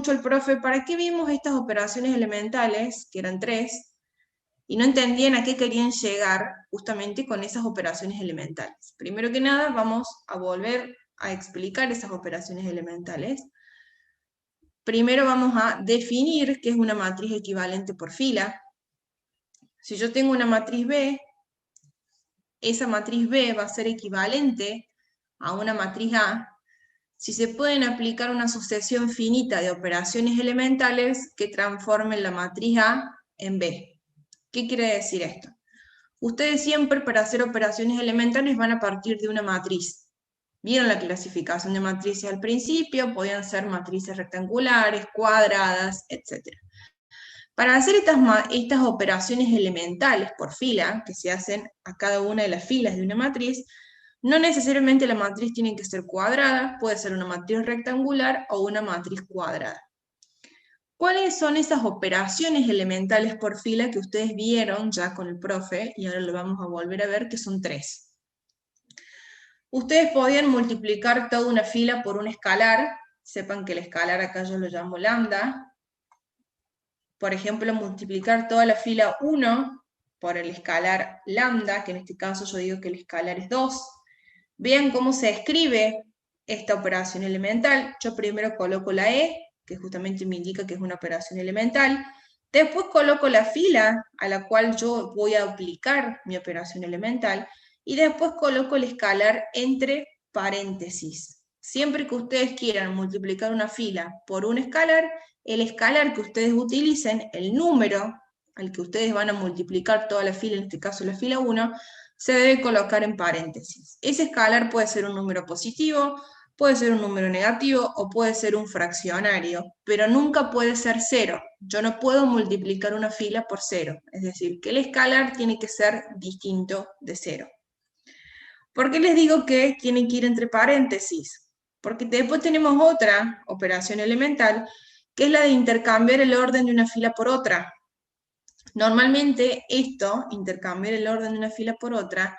mucho el profe, ¿para qué vimos estas operaciones elementales, que eran 3, y no entendían a qué querían llegar justamente con esas operaciones elementales? Primero que nada, vamos a volver a explicar esas operaciones elementales. Primero vamos a definir qué es una matriz equivalente por fila. Si yo tengo una matriz B, esa matriz B va a ser equivalente a una matriz A si se pueden aplicar una sucesión finita de operaciones elementales que transformen la matriz A en B. ¿Qué quiere decir esto? Ustedes siempre para hacer operaciones elementales van a partir de una matriz. Vieron la clasificación de matrices al principio, podían ser matrices rectangulares, cuadradas, etc. Para hacer estas operaciones elementales por fila, que se hacen a cada una de las filas de una matriz, no necesariamente la matriz tiene que ser cuadrada, puede ser una matriz rectangular o una matriz cuadrada. ¿Cuáles son esas operaciones elementales por fila que ustedes vieron ya con el profe, y ahora lo vamos a volver a ver, que son 3? Ustedes podían multiplicar toda una fila por un escalar, sepan que el escalar acá yo lo llamo lambda. Por ejemplo, multiplicar toda la fila 1 por el escalar lambda, que en este caso yo digo que el escalar es 2. Vean cómo se escribe esta operación elemental. Yo primero coloco la E, que justamente me indica que es una operación elemental. Después coloco la fila a la cual yo voy a aplicar mi operación elemental. Y después coloco el escalar entre paréntesis. Siempre que ustedes quieran multiplicar una fila por un escalar, el escalar que ustedes utilicen, el número al que ustedes van a multiplicar toda la fila, en este caso la fila 1, se debe colocar en paréntesis. Ese escalar puede ser un número positivo, puede ser un número negativo o puede ser un fraccionario, pero nunca puede ser 0. Yo no puedo multiplicar una fila por 0, es decir, que el escalar tiene que ser distinto de 0. ¿Por qué les digo que tienen que ir entre paréntesis? Porque después tenemos otra operación elemental, que es la de intercambiar el orden de una fila por otra. Normalmente esto, intercambiar el orden de una fila por otra,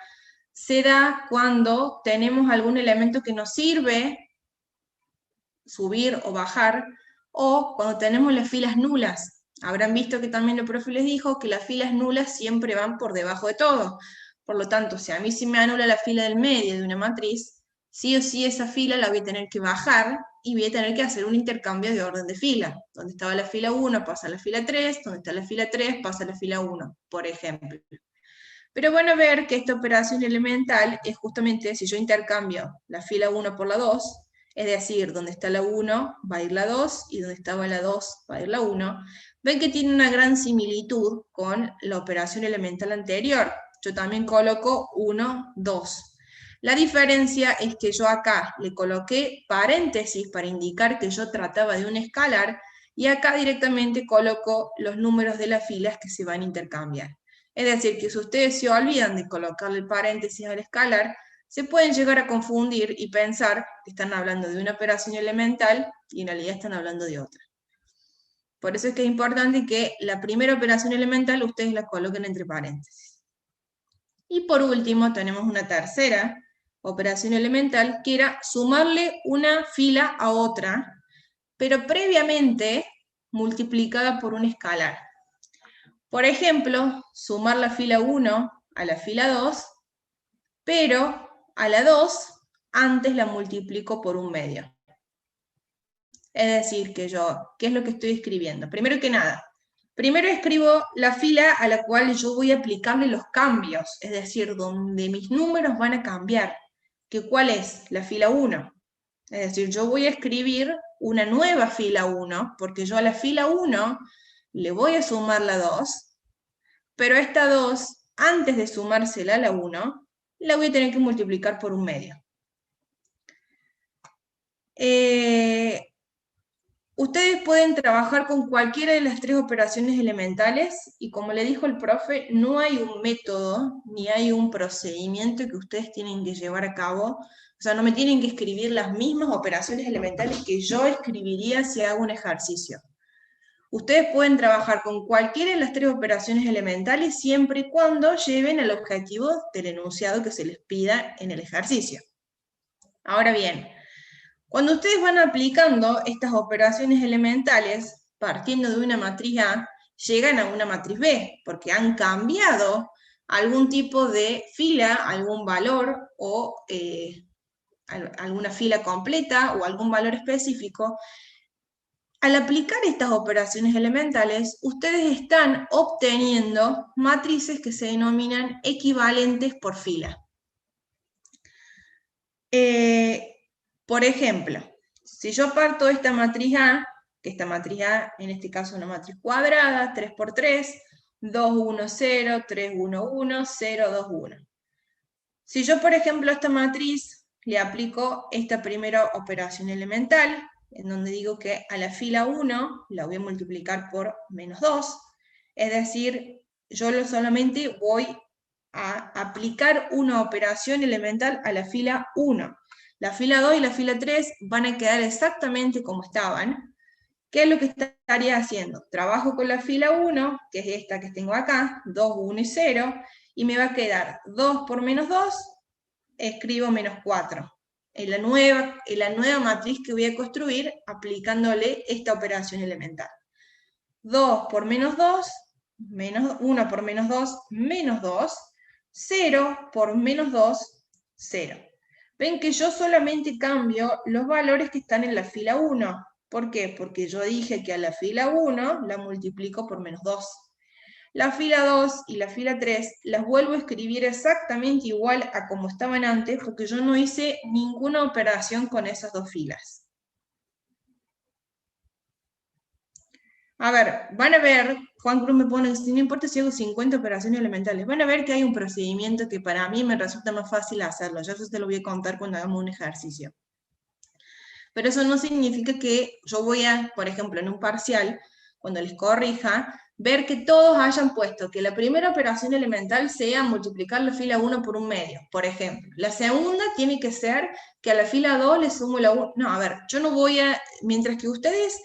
se da cuando tenemos algún elemento que nos sirve, subir o bajar, o cuando tenemos las filas nulas. Habrán visto que también el profe les dijo que las filas nulas siempre van por debajo de todo. Por lo tanto, si a mí se me anula la fila del medio de una matriz, sí o sí esa fila la voy a tener que bajar y voy a tener que hacer un intercambio de orden de fila. Donde estaba la fila 1 pasa a la fila 3, donde está la fila 3 pasa a la fila 1, por ejemplo. Pero bueno ver que esta operación elemental es justamente si yo intercambio la fila 1 por la 2, es decir, donde está la 1 va a ir la 2 y donde estaba la 2 va a ir la 1, ven que tiene una gran similitud con la operación elemental anterior. Yo también coloco 1, 2. La diferencia es que yo acá le coloqué paréntesis para indicar que yo trataba de un escalar y acá directamente coloco los números de las filas que se van a intercambiar. Es decir, que si ustedes se olvidan de colocarle el paréntesis al escalar, se pueden llegar a confundir y pensar que están hablando de una operación elemental y en realidad están hablando de otra. Por eso es que es importante que la primera operación elemental ustedes la coloquen entre paréntesis. Y por último tenemos una tercera operación elemental que era sumarle una fila a otra, pero previamente multiplicada por un escalar. Por ejemplo, sumar la fila 1 a la fila 2, pero a la 2 antes la multiplico por un medio. Es decir, que yo, ¿qué es lo que estoy escribiendo? Primero que nada, primero escribo la fila a la cual yo voy a aplicarle los cambios, es decir, donde mis números van a cambiar. ¿Cuál es? La fila 1. Es decir, yo voy a escribir una nueva fila 1, porque yo a la fila 1 le voy a sumar la 2, pero esta 2, antes de sumársela a la 1, la voy a tener que multiplicar por un medio. Ustedes pueden trabajar con cualquiera de las 3 operaciones elementales y como le dijo el profe, no hay un método ni hay un procedimiento que ustedes tienen que llevar a cabo. O sea, no me tienen que escribir las mismas operaciones elementales que yo escribiría si hago un ejercicio. Ustedes pueden trabajar con cualquiera de las 3 operaciones elementales siempre y cuando lleven al objetivo del enunciado que se les pida en el ejercicio. Ahora bien, Cuando ustedes van aplicando estas operaciones elementales, partiendo de una matriz A, llegan a una matriz B, porque han cambiado algún tipo de fila, algún valor, o alguna fila completa, o algún valor específico. Al aplicar estas operaciones elementales, ustedes están obteniendo matrices que se denominan equivalentes por fila. Por ejemplo, si yo parto de esta matriz A, que esta matriz A, en este caso una matriz cuadrada, 3 por 3, 2, 1, 0, 3, 1, 1, 0, 2, 1. Si yo, por ejemplo, a esta matriz le aplico esta primera operación elemental, en donde digo que a la fila 1 la voy a multiplicar por menos 2, es decir, yo solamente voy a aplicar una operación elemental a la fila 1. La fila 2 y la fila 3 van a quedar exactamente como estaban. ¿Qué es lo que estaría haciendo? Trabajo con la fila 1, que es esta que tengo acá, 2, 1 y 0, y me va a quedar 2 por menos 2, escribo menos 4. En la nueva matriz que voy a construir aplicándole esta operación elemental. 2 por menos 2, menos 1 por menos 2, menos 2, 0 por menos 2, 0. Ven que yo solamente cambio los valores que están en la fila 1. ¿Por qué? Porque yo dije que a la fila 1 la multiplico por menos 2. La fila 2 y la fila 3 las vuelvo a escribir exactamente igual a como estaban antes, porque yo no hice ninguna operación con esas dos filas. A ver, van a ver, Juan Cruz me pone, si no importa si hago 50 operaciones elementales, van a ver que hay un procedimiento que para mí me resulta más fácil hacerlo. Ya eso te lo voy a contar cuando hagamos un ejercicio. Pero eso no significa que yo voy a, por ejemplo, en un parcial, cuando les corrija, ver que todos hayan puesto que la primera operación elemental sea multiplicar la fila 1 por un medio, por ejemplo. La segunda tiene que ser que a la fila 2 le sumo la 1. No, a ver, yo no voy a, mientras que ustedes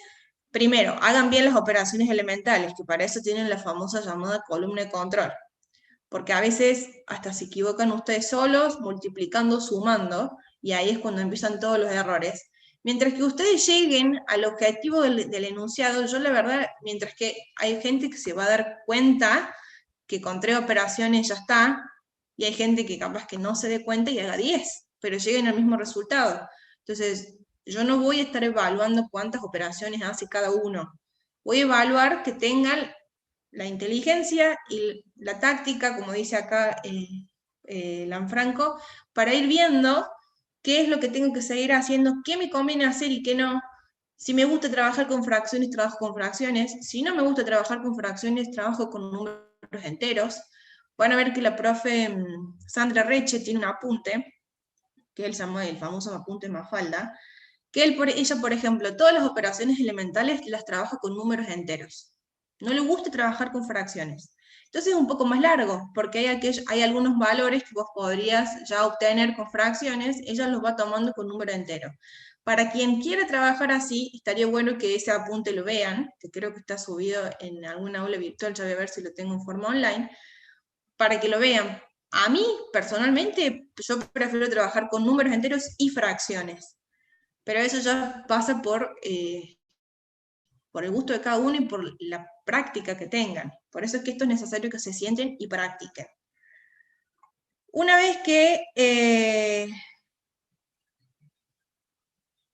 primero hagan bien las operaciones elementales, que para eso tienen la famosa llamada columna de control, porque a veces hasta se equivocan ustedes solos, multiplicando, sumando, y ahí es cuando empiezan todos los errores. Mientras que ustedes lleguen al objetivo del enunciado, yo la verdad, mientras que hay gente que se va a dar cuenta que con 3 operaciones ya está, y hay gente que capaz que no se dé cuenta y haga 10, pero lleguen al mismo resultado. Entonces, yo no voy a estar evaluando cuántas operaciones hace cada uno. Voy a evaluar que tengan la inteligencia y la táctica, como dice acá Lanfranco, para ir viendo qué es lo que tengo que seguir haciendo, qué me conviene hacer y qué no. Si me gusta trabajar con fracciones, trabajo con fracciones. Si no me gusta trabajar con fracciones, trabajo con números enteros. Van a ver que la profe Sandra Reche tiene un apunte, que él llamó el famoso apunte Mafalda, que ella, por ejemplo, todas las operaciones elementales las trabaja con números enteros. No le gusta trabajar con fracciones. Entonces es un poco más largo, porque hay algunos valores que vos podrías ya obtener con fracciones, ella los va tomando con número entero. Para quien quiera trabajar así, estaría bueno que ese apunte lo vean, que creo que está subido en alguna aula virtual, ya voy a ver si lo tengo en forma online, para que lo vean. A mí, personalmente, yo prefiero trabajar con números enteros y fracciones, pero eso ya pasa por el gusto de cada uno y por la práctica que tengan. Por eso es que esto es necesario que se sienten y practiquen. Una vez que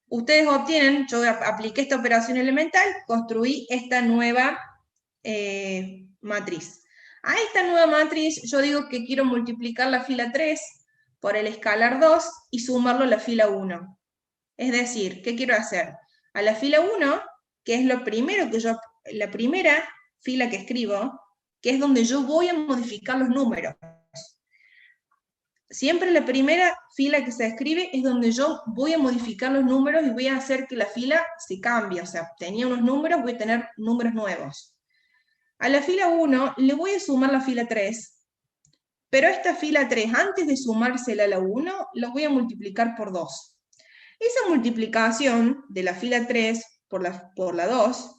ustedes obtienen, yo apliqué esta operación elemental, construí esta nueva matriz. A esta nueva matriz yo digo que quiero multiplicar la fila 3 por el escalar 2 y sumarlo a la fila 1. Es decir, ¿qué quiero hacer? A la fila 1, que es lo primero que la primera fila que escribo, que es donde yo voy a modificar los números. Siempre la primera fila que se escribe es donde yo voy a modificar los números y voy a hacer que la fila se cambie. O sea, tenía unos números, voy a tener números nuevos. A la fila 1 le voy a sumar la fila 3, pero esta fila 3, antes de sumársela a la 1, la voy a multiplicar por 2. Esa multiplicación de la fila 3 por la 2,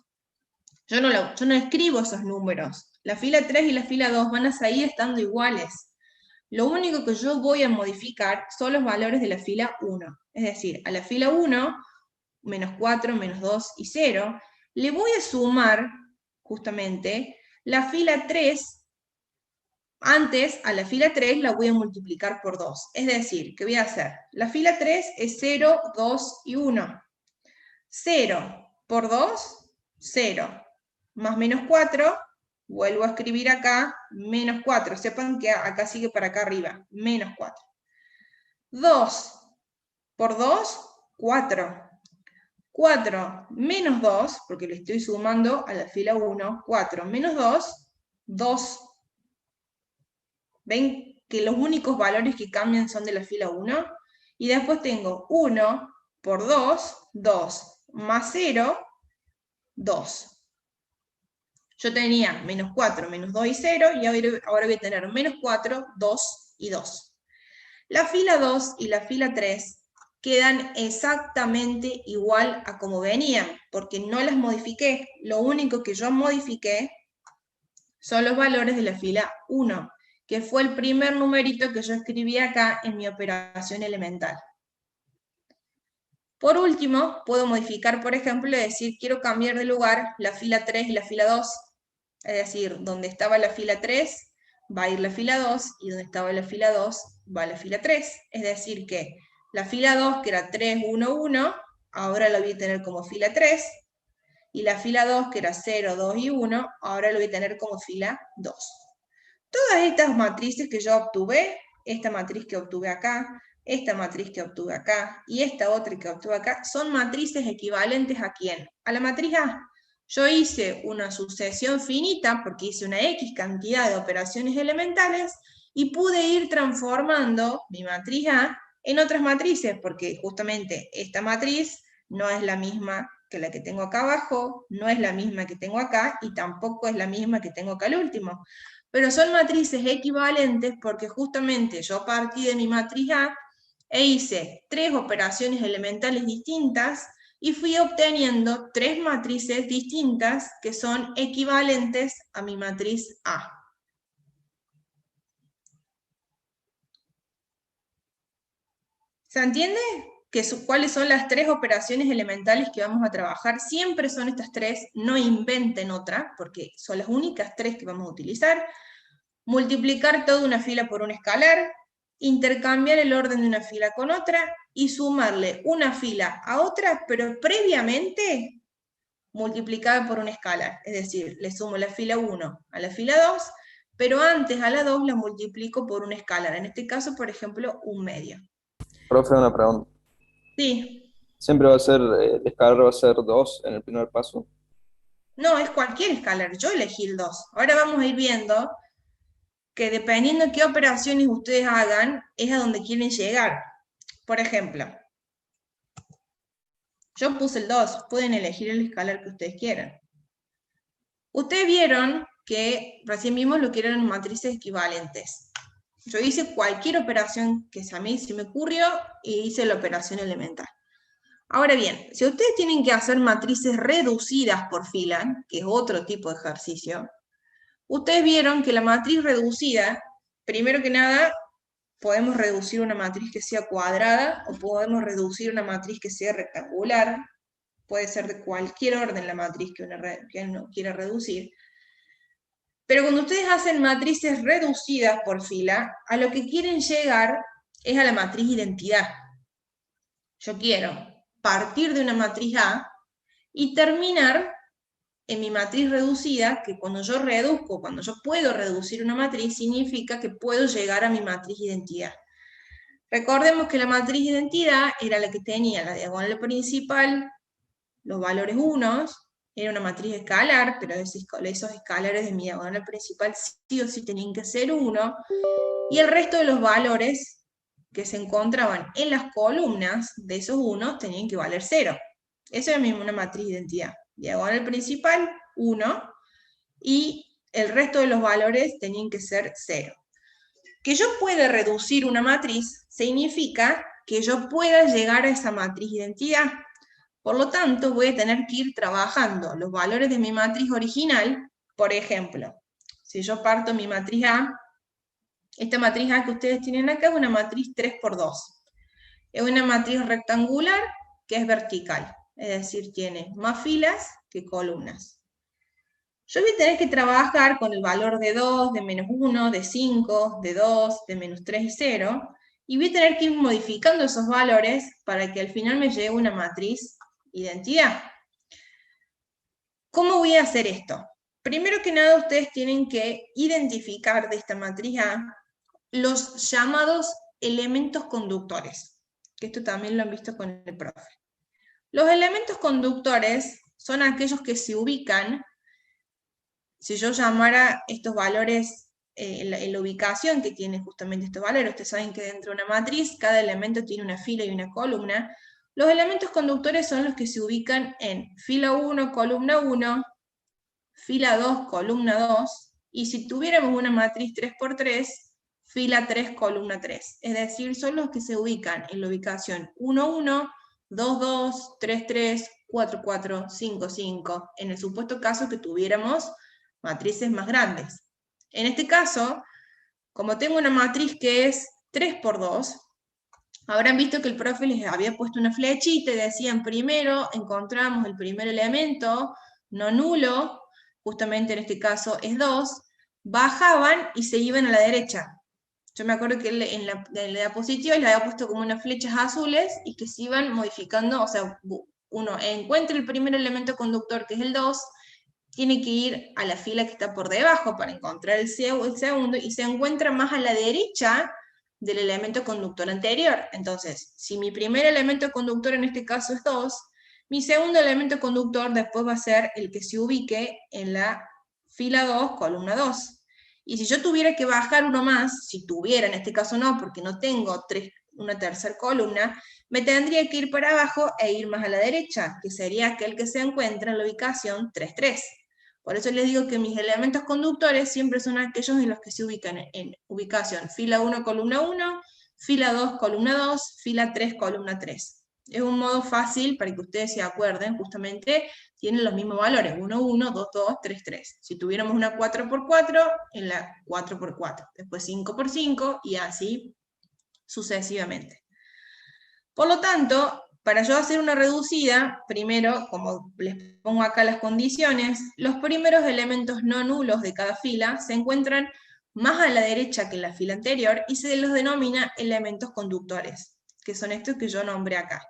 yo no escribo esos números. La fila 3 y la fila 2 van a seguir estando iguales. lo único que yo voy a modificar son los valores de la fila 1. Es decir, a la fila 1, menos 4, menos 2 y 0, le voy a sumar, justamente, la fila 3. Antes, a la fila 3 la voy a multiplicar por 2. Es decir, ¿qué voy a hacer? La fila 3 es 0, 2 y 1. 0 por 2, 0. Más menos 4, vuelvo a escribir acá, menos 4. Sepan que acá sigue para acá arriba, menos 4. 2 por 2, 4. 4 menos 2, porque le estoy sumando a la fila 1, 4 menos 2, 2. ¿Ven que los únicos valores que cambian son de la fila 1? Y después tengo 1 por 2, 2, más 0, 2. Yo tenía menos 4, menos 2 y 0, y ahora voy a tener menos 4, 2 y 2. La fila 2 y la fila 3 quedan exactamente igual a como venían, porque no las modifiqué. Lo único que yo modifiqué son los valores de la fila 1, que fue el primer numerito que yo escribí acá en mi operación elemental. Por último, puedo modificar, por ejemplo, y decir, quiero cambiar de lugar la fila 3 y la fila 2. Es decir, donde estaba la fila 3, va a ir la fila 2, y donde estaba la fila 2, va la fila 3. Es decir, que la fila 2, que era 3, 1, 1, ahora la voy a tener como fila 3, y la fila 2, que era 0, 2 y 1, ahora lo voy a tener como fila 2. Todas estas matrices que yo obtuve, esta matriz que obtuve acá, esta matriz que obtuve acá, y esta otra que obtuve acá, son matrices equivalentes ¿a quién? A la matriz A. Yo hice una sucesión finita, porque hice una X cantidad de operaciones elementales, y pude ir transformando mi matriz A en otras matrices, porque justamente esta matriz no es la misma que la que tengo acá abajo, no es la misma que tengo acá, y tampoco es la misma que tengo acá al último. Pero son matrices equivalentes porque justamente yo partí de mi matriz A e hice 3 operaciones elementales distintas y fui obteniendo 3 matrices distintas que son equivalentes a mi matriz A. ¿Se entiende? ¿Cuáles son las 3 operaciones elementales que vamos a trabajar? Siempre son estas 3, no inventen otra, porque son las únicas 3 que vamos a utilizar. Multiplicar toda una fila por un escalar, intercambiar el orden de una fila con otra, y sumarle una fila a otra, pero previamente multiplicada por un escalar. Es decir, le sumo la fila 1 a la fila 2, pero antes a la 2 la multiplico por un escalar. En este caso, por ejemplo, un medio. Profe, una pregunta. Sí, ¿Siempre va a ser, el escalar va a ser 2 en el primer paso? no, es cualquier escalar. Yo elegí el 2. Ahora vamos a ir viendo que dependiendo de qué operaciones ustedes hagan, es a donde quieren llegar. Por ejemplo, yo puse el 2, pueden elegir el escalar que ustedes quieran. Ustedes vieron que recién vimos lo que eran matrices equivalentes. Yo hice cualquier operación que a mí se me ocurrió y hice la operación elemental. Ahora bien, si ustedes tienen que hacer matrices reducidas por fila, que es otro tipo de ejercicio, ustedes vieron que la matriz reducida, primero que nada, podemos reducir una matriz que sea cuadrada o podemos reducir una matriz que sea rectangular. Puede ser de cualquier orden la matriz que uno quiera reducir. Pero cuando ustedes hacen matrices reducidas por fila, a lo que quieren llegar es a la matriz identidad. Yo quiero partir de una matriz A y terminar en mi matriz reducida, que cuando yo reduzco, cuando yo puedo reducir una matriz, significa que puedo llegar a mi matriz identidad. Recordemos que la matriz identidad era la que tenía la diagonal principal, los valores unos, era una matriz escalar, pero esos escalares de mi diagonal principal sí o sí tenían que ser 1, y el resto de los valores que se encontraban en las columnas de esos 1 tenían que valer 0. Eso era mismo una matriz de identidad. Diagonal principal, 1, y el resto de los valores tenían que ser 0. Que yo pueda reducir una matriz significa que yo pueda llegar a esa matriz de identidad. Por lo tanto, voy a tener que ir trabajando los valores de mi matriz original. Por ejemplo, si yo parto mi matriz A Esta matriz A que ustedes tienen acá es una matriz 3 por 2. Es una matriz rectangular que es vertical, es decir, tiene más filas que columnas. Yo voy a tener que trabajar con el valor de 2, de menos 1, de 5, de 2, de menos 3 y 0, y voy a tener que ir modificando esos valores para que al final me llegue una matriz identidad. ¿Cómo voy a hacer esto? Primero que nada, ustedes tienen que identificar de esta matriz A los llamados elementos conductores, que esto también lo han visto con el profe. Los elementos conductores son aquellos que se ubican, si yo llamara estos valores, en la ubicación que tienen justamente estos valores, ustedes saben que dentro de una matriz cada elemento tiene una fila y una columna. Los elementos conductores son los que se ubican en fila 1, columna 1, fila 2, columna 2, y si tuviéramos una matriz 3 por 3, fila 3, columna 3. Es decir, son los que se ubican en la ubicación 1, 1, 2, 2, 3, 3, 4, 4, 5, 5, en el supuesto caso que tuviéramos matrices más grandes. En este caso, como tengo una matriz que es 3 por 2, habrán visto que el profe les había puesto una flechita y decían primero encontramos el primer elemento no nulo, justamente en este caso es 2, bajaban y se iban a la derecha. Yo me acuerdo que en la diapositiva les había puesto como unas flechas azules y que se iban modificando, o sea, uno encuentra el primer elemento conductor que es el 2, tiene que ir a la fila que está por debajo para encontrar el segundo y se encuentra más a la derecha del elemento conductor anterior. Entonces, si mi primer elemento conductor en este caso es 2, mi segundo elemento conductor después va a ser el que se ubique en la fila 2, columna 2. Y si yo tuviera que bajar uno más, si tuviera, en este caso no, porque no tengo una tercera columna, me tendría que ir para abajo e ir más a la derecha, que sería aquel que se encuentra en la ubicación 3, 3. Por eso les digo que mis elementos conductores siempre son aquellos en los que se ubican en ubicación fila 1, columna 1, fila 2, columna 2, fila 3, columna 3. Es un modo fácil para que ustedes se acuerden, justamente tienen los mismos valores, 1, 1, 2, 2, 3, 3. Si tuviéramos una 4 por 4, en la 4 por 4, después 5 por 5 y así sucesivamente. Por lo tanto, para yo hacer una reducida, primero, como les pongo acá las condiciones, los primeros elementos no nulos de cada fila se encuentran más a la derecha que en la fila anterior y se los denomina elementos conductores, que son estos que yo nombré acá.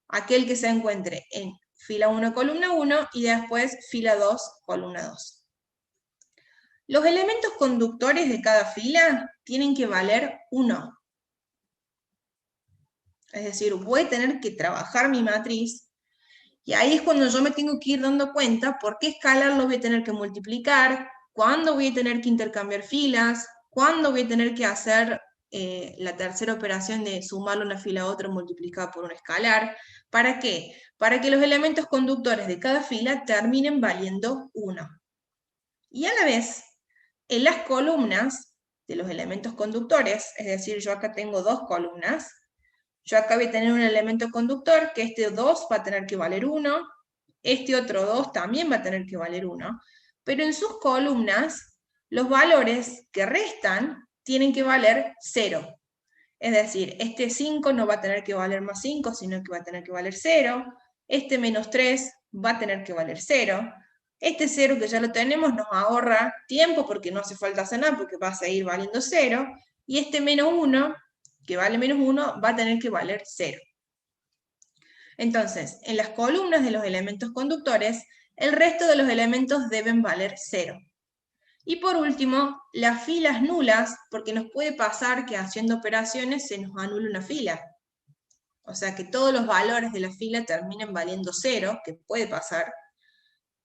Aquel que se encuentre en fila 1, columna 1 y después fila 2, columna 2. Los elementos conductores de cada fila tienen que valer 1. Es decir, voy a tener que trabajar mi matriz y ahí es cuando yo me tengo que ir dando cuenta por qué escalar lo voy a tener que multiplicar, cuándo voy a tener que intercambiar filas, cuándo voy a tener que hacer la tercera operación de sumarle una fila a otra multiplicada por un escalar. ¿Para qué? Para que los elementos conductores de cada fila terminen valiendo 1. Y a la vez, en las columnas de los elementos conductores, es decir, yo acá tengo 2 columnas, yo acá voy a tener un elemento conductor, que este 2 va a tener que valer 1, este otro 2 también va a tener que valer 1, pero en sus columnas, los valores que restan tienen que valer 0. Es decir, este 5 no va a tener que valer más 5, sino que va a tener que valer 0, este menos 3 va a tener que valer 0, este 0 que ya lo tenemos nos ahorra tiempo porque no hace falta hacer nada porque va a seguir valiendo 0, y este menos 1 que vale menos 1, va a tener que valer 0. Entonces, en las columnas de los elementos conductores, el resto de los elementos deben valer 0. Y por último, las filas nulas, porque nos puede pasar que haciendo operaciones se nos anula una fila. O sea, que todos los valores de la fila terminen valiendo 0, que puede pasar.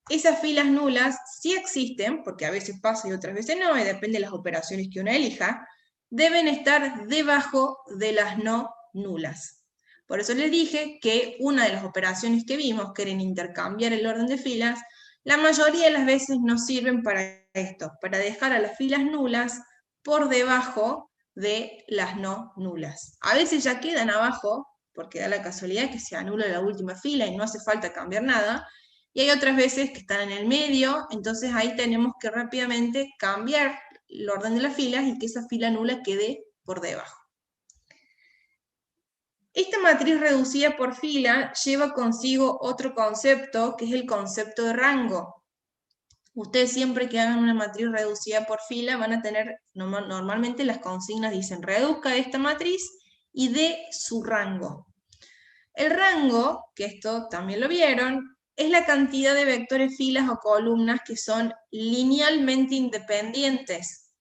Esas filas nulas sí existen, porque a veces pasa y otras veces no, y depende de las operaciones que uno elija, deben estar debajo de las no nulas. Por eso les dije que una de las operaciones que vimos, que eran intercambiar el orden de filas, la mayoría de las veces no sirven para esto, para dejar a las filas nulas por debajo de las no nulas. A veces ya quedan abajo, porque da la casualidad que se anula la última fila y no hace falta cambiar nada, y hay otras veces que están en el medio, entonces ahí tenemos que rápidamente cambiar el orden de las filas y que esa fila nula quede por debajo. Esta matriz reducida por fila lleva consigo otro concepto, que es el concepto de rango. Ustedes siempre que hagan una matriz reducida por fila van a tener, normalmente las consignas dicen reduzca esta matriz y dé su rango. El rango, que esto también lo vieron, es la cantidad de vectores, filas o columnas que son linealmente independientes.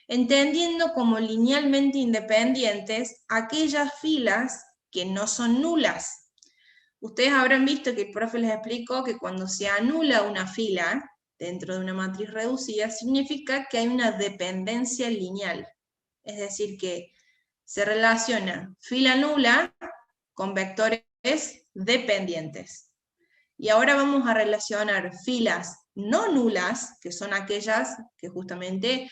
Entendiendo como linealmente independientes aquellas filas que no son nulas. Ustedes habrán visto que el profe les explicó que cuando se anula una fila dentro de una matriz reducida, significa que hay una dependencia lineal. Es decir, que se relaciona fila nula con vectores dependientes. Y ahora vamos a relacionar filas no nulas, que son aquellas que justamente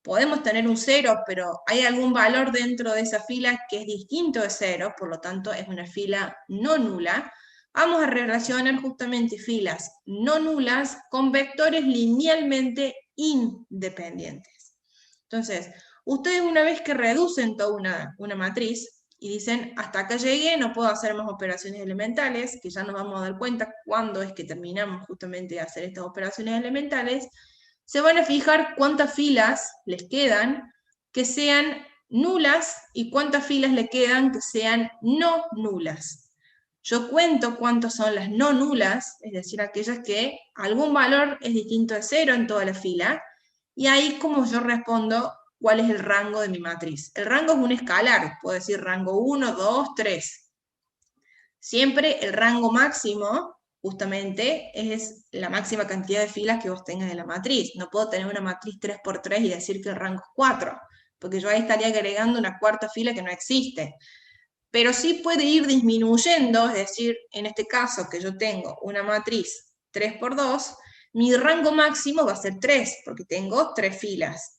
podemos tener un 0, pero hay algún valor dentro de esa fila que es distinto de 0, por lo tanto es una fila no nula. Vamos a relacionar justamente filas no nulas con vectores linealmente independientes. Entonces, ustedes una vez que reducen toda una matriz, y dicen, hasta acá llegué, no puedo hacer más operaciones elementales, que ya nos vamos a dar cuenta cuándo es que terminamos justamente de hacer estas operaciones elementales, se van a fijar cuántas filas les quedan que sean nulas y cuántas filas le quedan que sean no nulas. Yo cuento cuántas son las no nulas, es decir, aquellas que algún valor es distinto de 0 en toda la fila, y ahí como yo respondo cuál es el rango de mi matriz. El rango es un escalar, puedo decir rango 1, 2, 3. Siempre el rango máximo, justamente, es la máxima cantidad de filas que vos tengas de la matriz. No puedo tener una matriz 3×3 y decir que el rango es 4, porque yo ahí estaría agregando una cuarta fila que no existe. Pero sí puede ir disminuyendo, es decir, en este caso que yo tengo una matriz 3×2, mi rango máximo va a ser 3, porque tengo 3 filas.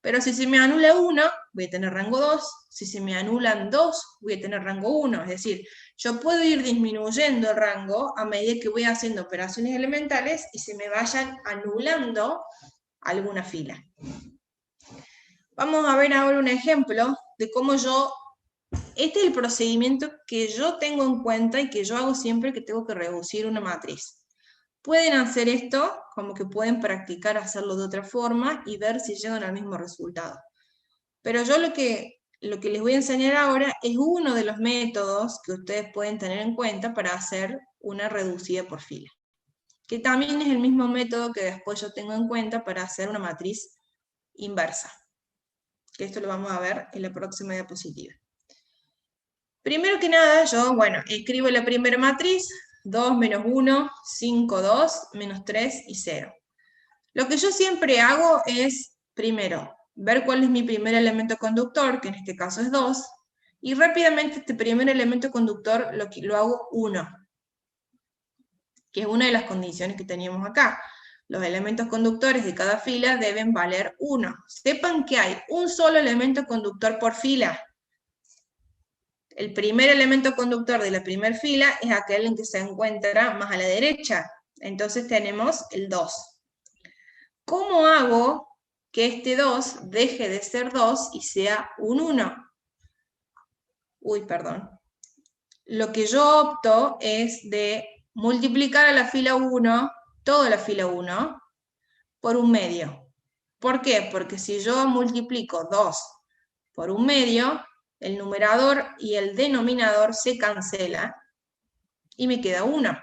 Pero si se me anula 1, voy a tener rango 2, si se me anulan 2, voy a tener rango 1, es decir, yo puedo ir disminuyendo el rango a medida que voy haciendo operaciones elementales y se me vayan anulando alguna fila. Vamos a ver ahora un ejemplo de cómo este es el procedimiento que yo tengo en cuenta y que yo hago siempre que tengo que reducir una matriz. Pueden hacer esto, como que pueden practicar hacerlo de otra forma y ver si llegan al mismo resultado. Pero yo lo que les voy a enseñar ahora es uno de los métodos que ustedes pueden tener en cuenta para hacer una reducida por fila. Que también es el mismo método que después yo tengo en cuenta para hacer una matriz inversa. Que esto lo vamos a ver en la próxima diapositiva. Primero que nada, yo, escribo la primera matriz, 2, menos 1, 5, 2, menos 3 y 0. Lo que yo siempre hago es, primero, ver cuál es mi primer elemento conductor, que en este caso es 2, y rápidamente este primer elemento conductor lo hago 1, que es una de las condiciones que teníamos acá. Los elementos conductores de cada fila deben valer 1. Sepan que hay un solo elemento conductor por fila. El primer elemento conductor de la primera fila es aquel en que se encuentra más a la derecha. Entonces tenemos el 2. ¿Cómo hago que este 2 deje de ser 2 y sea un 1? Lo que yo opto es de multiplicar a la fila 1, toda la fila 1, por un medio. ¿Por qué? Porque si yo multiplico 2 por un medio, el numerador y el denominador se cancelan y me queda 1.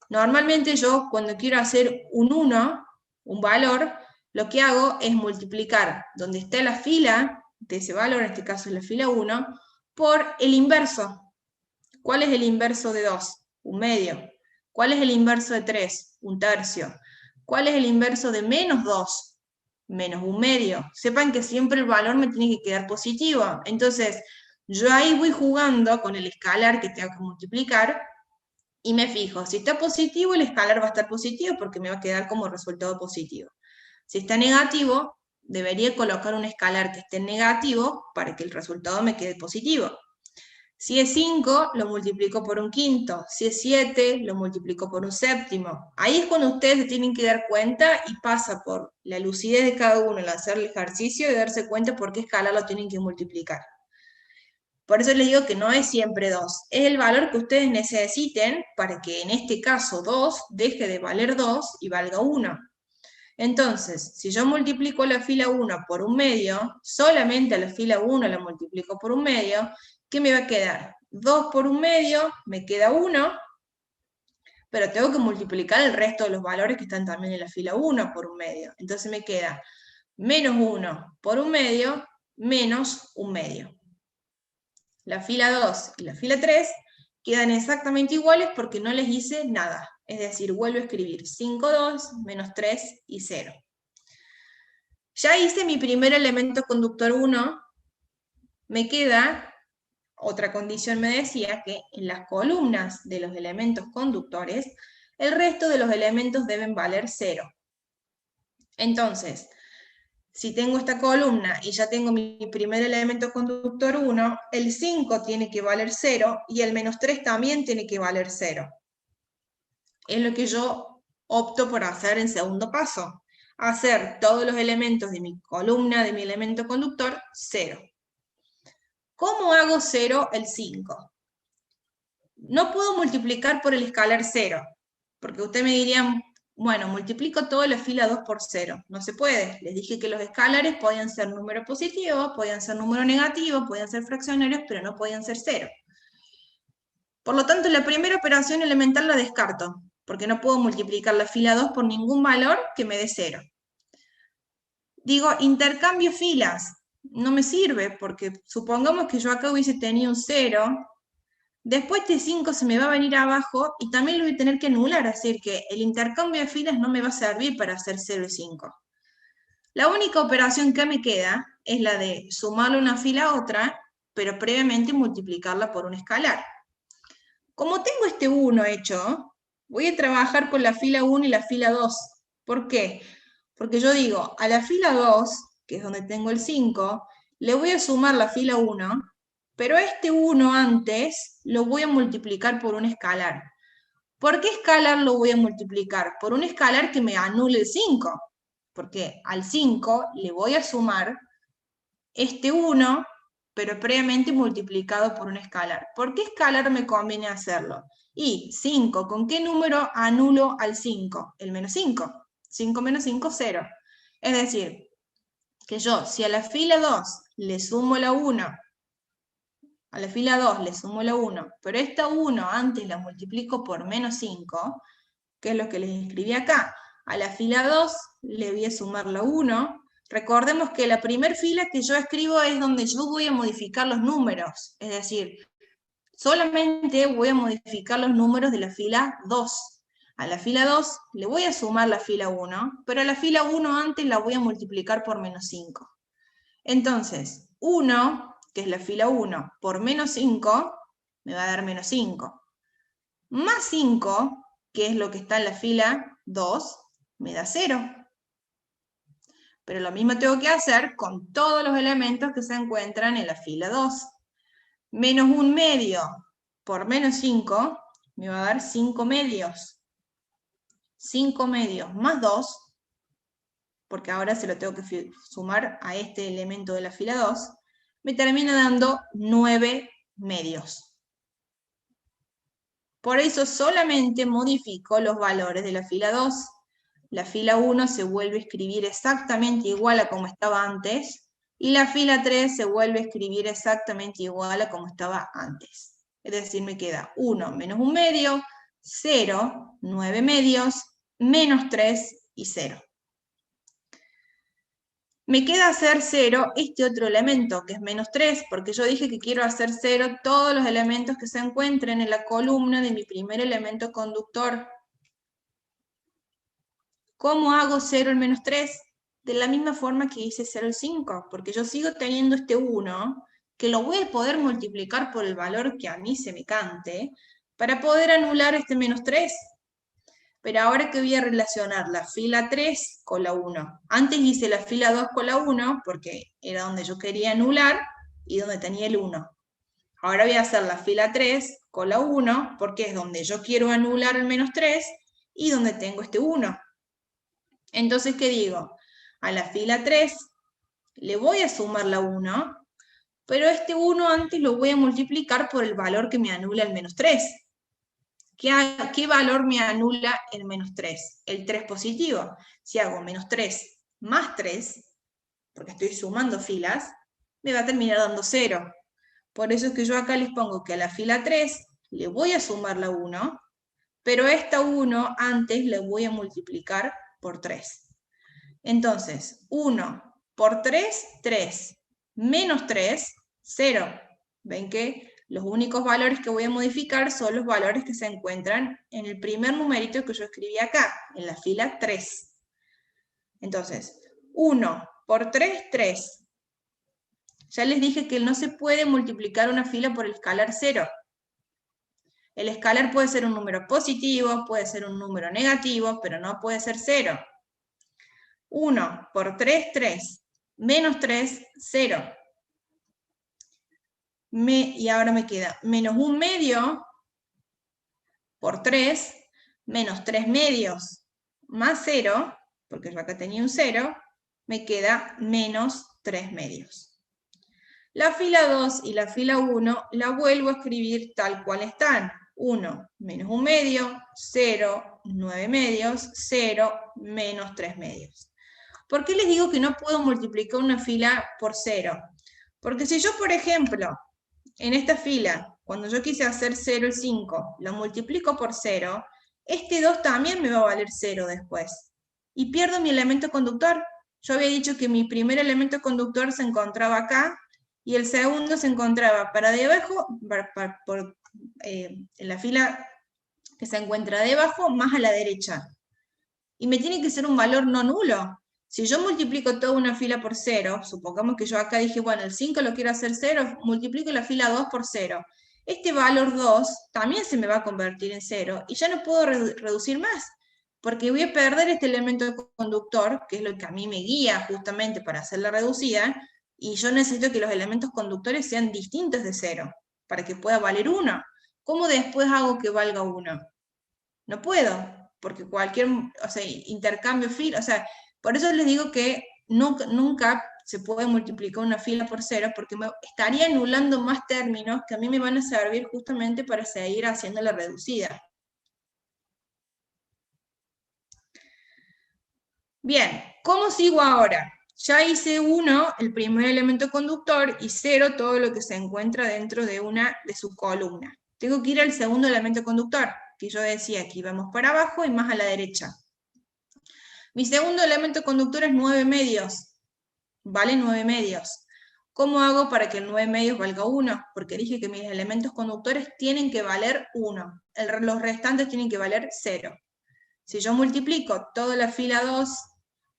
Normalmente yo cuando quiero hacer un 1, un valor, lo que hago es multiplicar donde está la fila de ese valor, en este caso es la fila 1, por el inverso. ¿Cuál es el inverso de 2? Un medio. ¿Cuál es el inverso de 3? Un tercio. ¿Cuál es el inverso de menos 2? Menos un medio. Sepan que siempre el valor me tiene que quedar positivo. Entonces, yo ahí voy jugando con el escalar que tengo que multiplicar y me fijo, si está positivo, el escalar va a estar positivo porque me va a quedar como resultado positivo. Si está negativo, debería colocar un escalar que esté negativo para que el resultado me quede positivo. Si es 5, lo multiplico por un quinto. Si es 7, lo multiplico por un séptimo. Ahí es cuando ustedes se tienen que dar cuenta y pasa por la lucidez de cada uno al hacer el ejercicio y darse cuenta por qué escalar lo tienen que multiplicar. Por eso les digo que no es siempre 2. Es el valor que ustedes necesiten para que en este caso 2 deje de valer 2 y valga 1. Entonces, si yo multiplico la fila 1 por un medio, solamente a la fila 1 la multiplico por un medio, ¿qué me va a quedar? 2 por un medio, me queda 1, pero tengo que multiplicar el resto de los valores que están también en la fila 1 por un medio. Entonces me queda menos 1 por un medio, menos un medio. La fila 2 y la fila 3 quedan exactamente iguales porque no les hice nada. Es decir, vuelvo a escribir 5, 2, menos 3 y 0. Ya hice mi primer elemento conductor 1, me queda, otra condición me decía que en las columnas de los elementos conductores, el resto de los elementos deben valer 0. Entonces, si tengo esta columna y ya tengo mi primer elemento conductor 1, el 5 tiene que valer 0 y el menos 3 también tiene que valer 0. Es lo que yo opto por hacer en segundo paso. Hacer todos los elementos de mi columna, de mi elemento conductor, 0. ¿Cómo hago 0 el 5? No puedo multiplicar por el escalar 0, porque ustedes me dirían, bueno, multiplico toda la fila 2 por 0. No se puede. Les dije que los escalares podían ser números positivos, podían ser números negativos, podían ser fraccionarios, pero no podían ser 0. Por lo tanto, la primera operación elemental la descarto, porque no puedo multiplicar la fila 2 por ningún valor que me dé 0. Digo, intercambio filas. No me sirve, porque supongamos que yo acá hubiese tenido un 0, después este 5 se me va a venir abajo y también lo voy a tener que anular, es decir, que el intercambio de filas no me va a servir para hacer 0 y 5. La única operación que me queda es la de sumarle una fila a otra, pero previamente multiplicarla por un escalar. Como tengo este 1 hecho, voy a trabajar con la fila 1 y la fila 2. ¿Por qué? Porque yo digo, a la fila 2, que es donde tengo el 5, le voy a sumar la fila 1, pero este 1 antes lo voy a multiplicar por un escalar. ¿Por qué escalar lo voy a multiplicar? Por un escalar que me anule el 5, porque al 5 le voy a sumar este 1, pero previamente multiplicado por un escalar. ¿Por qué escalar me conviene hacerlo? Y 5, ¿con qué número anulo al 5? El menos 5. 5 menos 5, 0. Es decir, que yo, si a la fila 2 le sumo la 1, a la fila 2 le sumo la 1, pero esta 1 antes la multiplico por menos 5, que es lo que les escribí acá. A la fila 2 le voy a sumar la 1. Recordemos que la primera fila que yo escribo es donde yo voy a modificar los números, es decir, solamente voy a modificar los números de la fila 2. A la fila 2 le voy a sumar la fila 1, pero a la fila 1 antes la voy a multiplicar por menos 5. Entonces, 1, que es la fila 1, por menos 5, me va a dar menos 5. Más 5, que es lo que está en la fila 2, me da 0. Pero lo mismo tengo que hacer con todos los elementos que se encuentran en la fila 2. Menos un medio por menos 5 me va a dar 5 medios. 5 medios más 2, porque ahora se lo tengo que sumar a este elemento de la fila 2, me termina dando 9 medios. Por eso solamente modifico los valores de la fila 2. La fila 1 se vuelve a escribir exactamente igual a como estaba antes, y la fila 3 se vuelve a escribir exactamente igual a como estaba antes. Es decir, me queda 1 menos un medio, 0, 9 medios, menos 3 y 0. Me queda hacer 0 este otro elemento, que es menos 3, porque yo dije que quiero hacer 0 todos los elementos que se encuentren en la columna de mi primer elemento conductor. ¿Cómo hago 0 el menos 3? De la misma forma que hice 0 el 5, porque yo sigo teniendo este 1, que lo voy a poder multiplicar por el valor que a mí se me cante, para poder anular este menos 3. Pero ahora que voy a relacionar la fila 3 con la 1. Antes hice la fila 2 con la 1, porque era donde yo quería anular y donde tenía el 1. Ahora voy a hacer la fila 3 con la 1, porque es donde yo quiero anular el menos 3 y donde tengo este 1. Entonces, ¿qué digo? A la fila 3 le voy a sumar la 1, pero este 1 antes lo voy a multiplicar por el valor que me anula el menos 3. ¿Qué valor me anula el menos 3? El 3 positivo. Si hago menos 3 más 3, porque estoy sumando filas, me va a terminar dando 0. Por eso es que yo acá les pongo que a la fila 3 le voy a sumar la 1, pero a esta 1 antes le voy a multiplicar por 3. Entonces, 1 por 3, 3. Menos 3, 0. ¿Ven que los únicos valores que voy a modificar son los valores que se encuentran en el primer numerito que yo escribí acá, en la fila 3? Entonces, 1 por 3, 3. Ya les dije que no se puede multiplicar una fila por el escalar 0. El escalar puede ser un número positivo, puede ser un número negativo, pero no puede ser 0. 1 por 3, 3. Menos 3, 0. Y ahora me queda menos 1 medio por 3, menos 3 medios más 0, porque yo acá tenía un 0, me queda menos 3 medios. La fila 2 y la fila 1 la vuelvo a escribir tal cual están. 1, menos 1 medio, 0, 9 medios, 0, menos 3 medios. ¿Por qué les digo que no puedo multiplicar una fila por 0? Porque si yo, por ejemplo, en esta fila, cuando yo quise hacer 0 el 5, lo multiplico por 0, este 2 también me va a valer 0 después. Y pierdo mi elemento conductor. Yo había dicho que mi primer elemento conductor se encontraba acá, y el segundo se encontraba para debajo, en la fila que se encuentra debajo, más a la derecha. Y me tiene que ser un valor no nulo. Si yo multiplico toda una fila por 0, supongamos que yo acá dije, bueno, el 5 lo quiero hacer 0, multiplico la fila 2 por 0. Este valor 2 también se me va a convertir en 0, y ya no puedo reducir más, porque voy a perder este elemento conductor, que es lo que a mí me guía justamente para hacer la reducida, y yo necesito que los elementos conductores sean distintos de 0, para que pueda valer 1. ¿Cómo después hago que valga 1? No puedo, porque cualquier, intercambio fila, por eso les digo que nunca se puede multiplicar una fila por 0, porque me estaría anulando más términos que a mí me van a servir justamente para seguir haciendo la reducida. Bien, ¿cómo sigo ahora? Ya hice 1, el primer elemento conductor, y 0, todo lo que se encuentra dentro de una de su columna. Tengo que ir al segundo elemento conductor, que yo decía que íbamos para abajo y más a la derecha. Mi segundo elemento conductor es 9 medios. Vale 9 medios. ¿Cómo hago para que el 9 medios valga 1? Porque dije que mis elementos conductores tienen que valer 1. Los restantes tienen que valer 0. Si yo multiplico toda la fila 2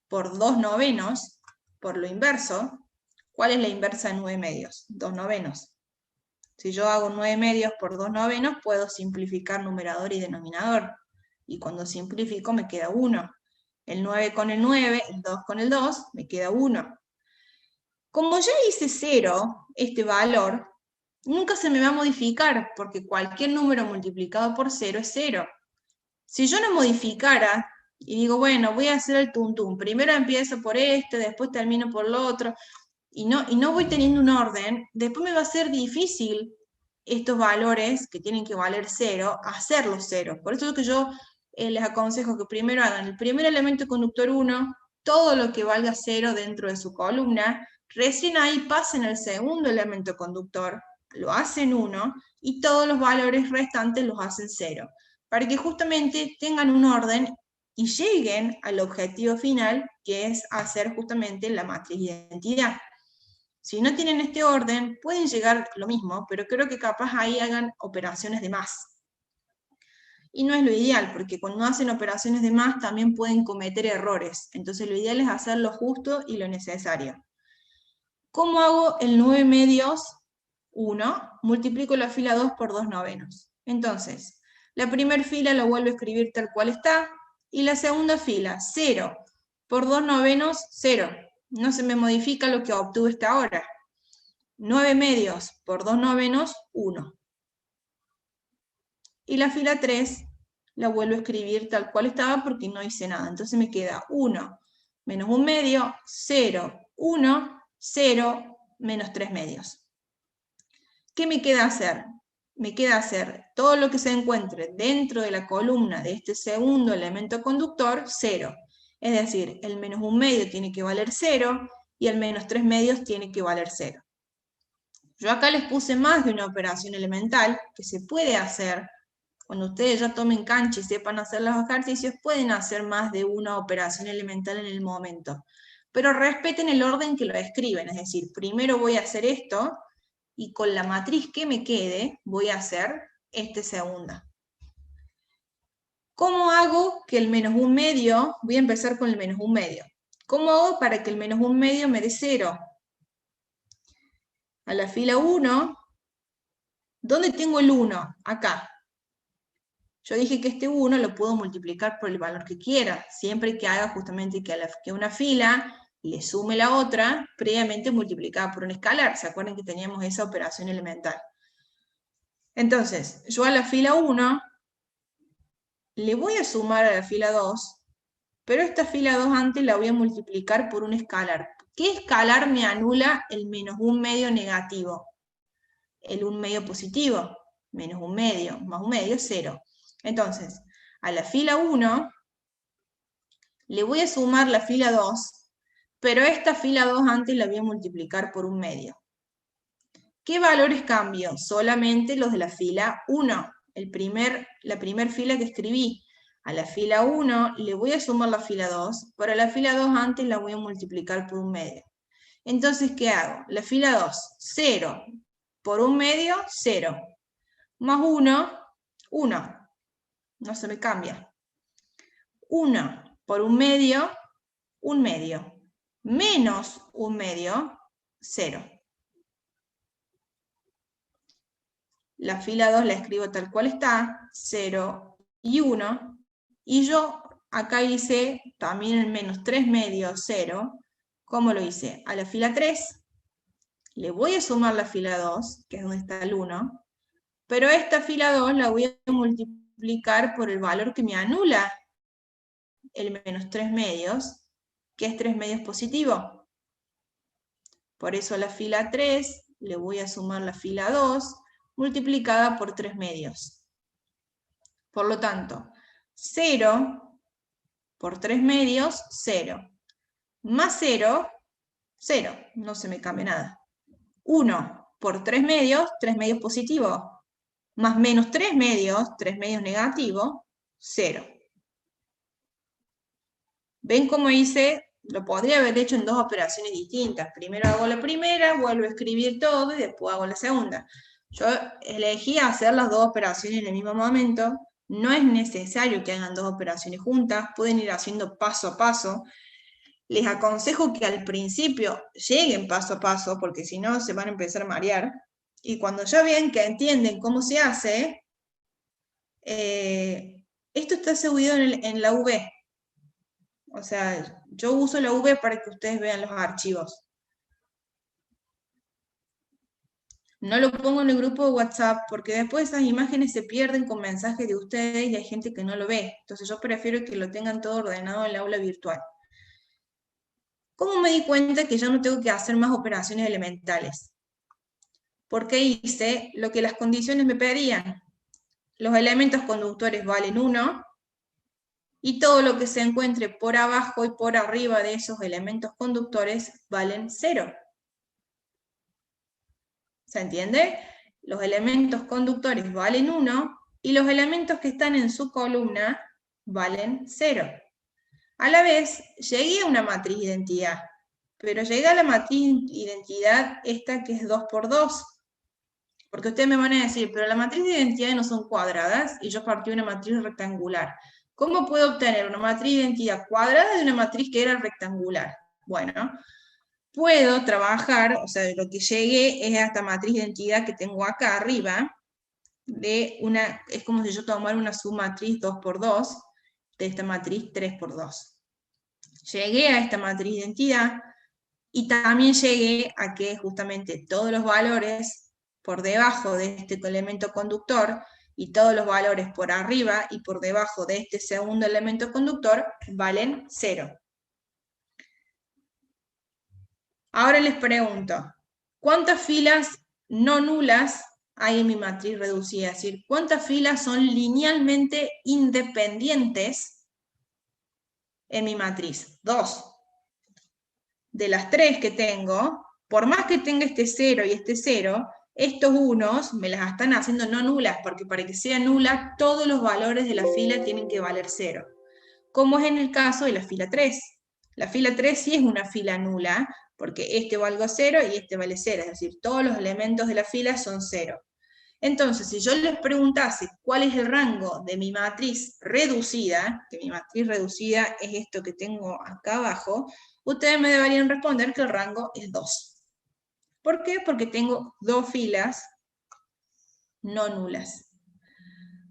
por 2 novenos, por lo inverso, ¿cuál es la inversa de 9 medios? 2 novenos. Si yo hago 9 medios por 2 novenos, puedo simplificar numerador y denominador. Y cuando simplifico me queda 1. El 9 con el 9, el 2 con el 2, me queda 1. Como ya hice 0, este valor, nunca se me va a modificar, porque cualquier número multiplicado por 0 es 0. Si yo no modificara, y digo, bueno, voy a hacer el tuntún, primero empiezo por este, después termino por lo otro, y no voy teniendo un orden, después me va a ser difícil estos valores que tienen que valer 0, hacerlos 0. Por eso es que yo les aconsejo que primero hagan el primer elemento conductor 1, todo lo que valga 0 dentro de su columna, recién ahí pasen al segundo elemento conductor, lo hacen 1, y todos los valores restantes los hacen 0, para que justamente tengan un orden y lleguen al objetivo final, que es hacer justamente la matriz de identidad. Si no tienen este orden, pueden llegar lo mismo, pero creo que capaz ahí hagan operaciones de más. Y no es lo ideal, porque cuando hacen operaciones de más también pueden cometer errores. Entonces lo ideal es hacer lo justo y lo necesario. ¿Cómo hago el 9 medios? 1, multiplico la fila 2 por 2 novenos. Entonces, la primera fila la vuelvo a escribir tal cual está, y la segunda fila, 0 por 2 novenos, 0. No se me modifica lo que obtuve hasta ahora. 9 medios por 2 novenos, 1. Y la fila 3 la vuelvo a escribir tal cual estaba porque no hice nada. Entonces me queda 1 menos 1 medio, 0, 1, 0, menos 3 medios. ¿Qué me queda hacer? Me queda hacer todo lo que se encuentre dentro de la columna de este segundo elemento conductor, 0. Es decir, el menos 1 medio tiene que valer 0 y el menos 3 medios tiene que valer 0. Yo acá les puse más de una operación elemental que se puede hacer. Cuando ustedes ya tomen cancha y sepan hacer los ejercicios, pueden hacer más de una operación elemental en el momento. Pero respeten el orden que lo escriben, es decir, primero voy a hacer esto, y con la matriz que me quede, voy a hacer esta segunda. ¿Cómo hago que el menos 1 medio, voy a empezar con el menos 1 medio. ¿Cómo hago para que el menos 1 medio me dé 0? A la fila 1, ¿dónde tengo el 1? Acá. Yo dije que este 1 lo puedo multiplicar por el valor que quiera, siempre que haga justamente que una fila le sume la otra, previamente multiplicada por un escalar. ¿Se acuerdan que teníamos esa operación elemental? Entonces, yo a la fila 1 le voy a sumar a la fila 2, pero esta fila 2 antes la voy a multiplicar por un escalar. ¿Qué escalar me anula el menos 1 medio negativo? El 1 medio positivo, menos 1 medio, más 1 medio, 0. Entonces, a la fila 1 le voy a sumar la fila 2, pero esta fila 2 antes la voy a multiplicar por 1 medio. ¿Qué valores cambio? Solamente los de la fila 1, la primera fila que escribí. A la fila 1 le voy a sumar la fila 2, pero la fila 2 antes la voy a multiplicar por 1 medio. Entonces, ¿qué hago? La fila 2, 0, por 1 medio, 0, más 1, 1, no se me cambia. 1 por 1 medio, 1 medio, menos 1 medio, 0. La fila 2 la escribo tal cual está, 0 y 1, y yo acá hice también el menos 3 medios, 0. ¿Cómo lo hice? A la fila 3 le voy a sumar la fila 2, que es donde está el 1, pero esta fila 2 la voy a multiplicar por el valor que me anula el menos 3 medios, que es 3 medios positivo. Por eso a la fila 3 le voy a sumar la fila 2, multiplicada por 3 medios. Por lo tanto, 0 por 3 medios, 0. Más 0, 0. No se me cambia nada. 1 por 3 medios positivo. Más menos 3 medios negativo, 0. ¿Ven cómo hice? Lo podría haber hecho en dos operaciones distintas. Primero hago la primera, vuelvo a escribir todo y después hago la segunda. Yo elegí hacer las dos operaciones en el mismo momento. No es necesario que hagan dos operaciones juntas, pueden ir haciendo paso a paso. Les aconsejo que al principio lleguen paso a paso, porque si no se van a empezar a marear. Y cuando ya vean que entienden cómo se hace, esto está subido en la V. O sea, yo uso la V para que ustedes vean los archivos. No lo pongo en el grupo de WhatsApp porque después esas imágenes se pierden con mensajes de ustedes y hay gente que no lo ve. Entonces yo prefiero que lo tengan todo ordenado en el aula virtual. ¿Cómo me di cuenta que ya no tengo que hacer más operaciones elementales? Porque hice lo que las condiciones me pedían. Los elementos conductores valen 1, y todo lo que se encuentre por abajo y por arriba de esos elementos conductores valen 0. ¿Se entiende? Los elementos conductores valen 1 y los elementos que están en su columna valen 0. A la vez, llegué a una matriz de identidad, pero llegué a la matriz de identidad esta que es 2 por 2. Porque ustedes me van a decir, pero la matriz de identidad no son cuadradas y yo partí de una matriz rectangular. ¿Cómo puedo obtener una matriz de identidad cuadrada de una matriz que era rectangular? Bueno, puedo trabajar, o sea, lo que llegué es a esta matriz de identidad que tengo acá arriba, es como si yo tomara una submatriz 2 por 2 de esta matriz 3 por 2. Llegué a esta matriz de identidad, y también llegué a que justamente todos los valores por debajo de este elemento conductor y todos los valores por arriba y por debajo de este segundo elemento conductor valen 0. Ahora les pregunto, ¿cuántas filas no nulas hay en mi matriz reducida? Es decir, ¿cuántas filas son linealmente independientes en mi matriz? 2. De las 3 que tengo, por más que tenga este 0 y este 0, estos unos me las están haciendo no nulas, porque para que sea nula, todos los valores de la fila tienen que valer 0. Como es en el caso de la fila 3. La fila 3 sí es una fila nula, porque este vale 0 y este vale 0, es decir, todos los elementos de la fila son 0. Entonces, si yo les preguntase cuál es el rango de mi matriz reducida, que mi matriz reducida es esto que tengo acá abajo, ustedes me deberían responder que el rango es 2. ¿Por qué? Porque tengo 2 filas no nulas.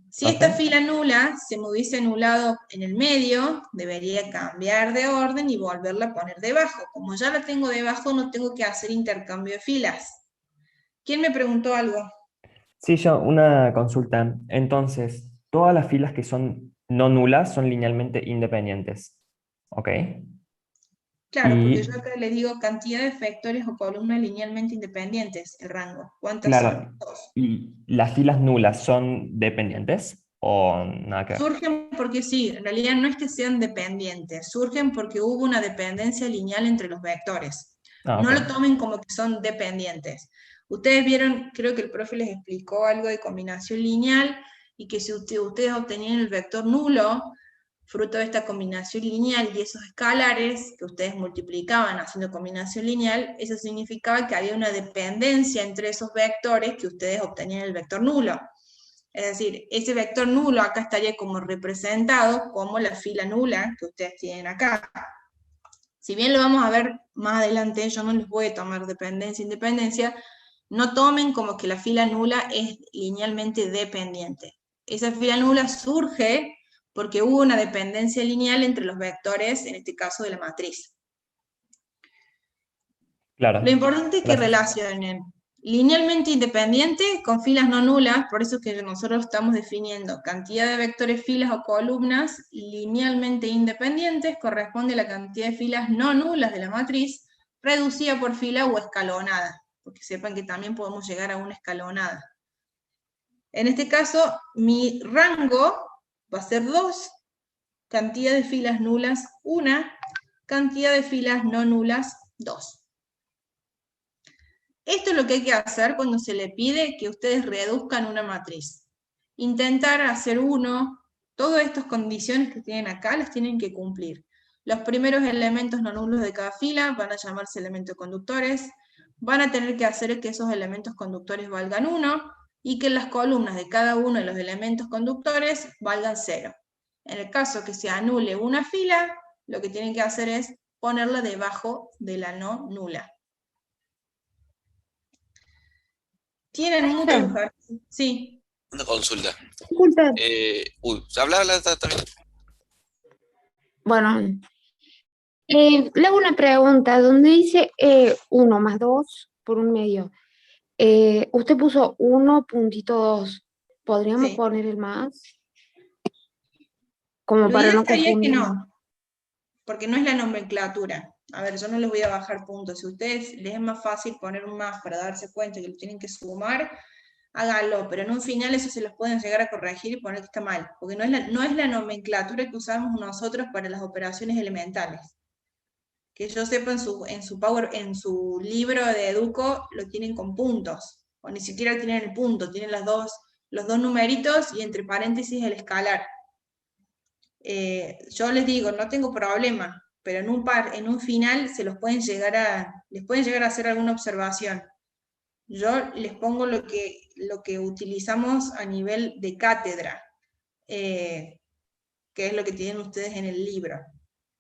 Si esta fila nula se me hubiese anulado en el medio, debería cambiar de orden y volverla a poner debajo. Como ya la tengo debajo, no tengo que hacer intercambio de filas. ¿Quién me preguntó algo? Sí, yo, una consulta. Entonces, todas las filas que son no nulas son linealmente independientes. ¿Ok? Claro, porque yo Y, acá les digo cantidad de vectores o columnas linealmente independientes, el rango. ¿Cuántas son? claro, 2. ¿y las filas nulas son dependientes o nada que ver? Surgen porque sí, en realidad no es que sean dependientes, surgen porque hubo una dependencia lineal entre los vectores. Ah, No lo ok. tomen como que son dependientes. Ustedes vieron, creo que el profe les explicó algo de combinación lineal y que si ustedes obtenían el vector nulo, fruto de esta combinación lineal y esos escalares que ustedes multiplicaban haciendo combinación lineal, eso significaba que había una dependencia entre esos vectores que ustedes obtenían el vector nulo. Es decir, ese vector nulo acá estaría como representado como la fila nula que ustedes tienen acá. Si bien lo vamos a ver más adelante, yo no les voy a tomar dependencia, independencia, no tomen como que la fila nula es linealmente dependiente. Esa fila nula surge porque hubo una dependencia lineal entre los vectores, en este caso de la matriz. Lo Claro, importante es que gracias. relacionen linealmente independiente con filas no nulas, por eso es que nosotros estamos definiendo cantidad de vectores, filas o columnas linealmente independientes corresponde a la cantidad de filas no nulas de la matriz, reducida por fila o escalonada, porque sepan que también podemos llegar a una escalonada. En este caso, mi rango va a ser 2, cantidad de filas nulas 1, cantidad de filas no nulas 2. Esto es lo que hay que hacer cuando se le pide que ustedes reduzcan una matriz. Intentar hacer todas estas condiciones que tienen acá las tienen que cumplir. Los primeros elementos no nulos de cada fila van a llamarse elementos conductores, van a tener que hacer que esos elementos conductores valgan 1 y que las columnas de cada uno de los elementos conductores valgan 0. En el caso que se anule una fila, lo que tienen que hacer es ponerla debajo de la no nula. Tienen muchos ejercicios. Sí. Una consulta. Disculpe, Habla también. bueno, le hago una pregunta, donde dice 1 más 2 por un medio. Usted puso 1.2, ¿podríamos Sí. poner el más? Como Lo para ideal no sería que confundirnos. no, porque no es la nomenclatura. A ver, yo no les voy a bajar puntos. Si a ustedes les es más fácil poner un más para darse cuenta que lo tienen que sumar, háganlo, pero en un final eso se los pueden llegar a corregir y poner que está mal, porque no es la nomenclatura que usamos nosotros para las operaciones elementales. Que yo sepa, en su libro de Educo lo tienen con puntos, o ni siquiera tienen el punto, tienen los dos numeritos y entre paréntesis el escalar. Yo les digo, no tengo problema, pero en un final les pueden llegar a hacer alguna observación. Yo les pongo lo que utilizamos a nivel de cátedra, que es lo que tienen ustedes en el libro,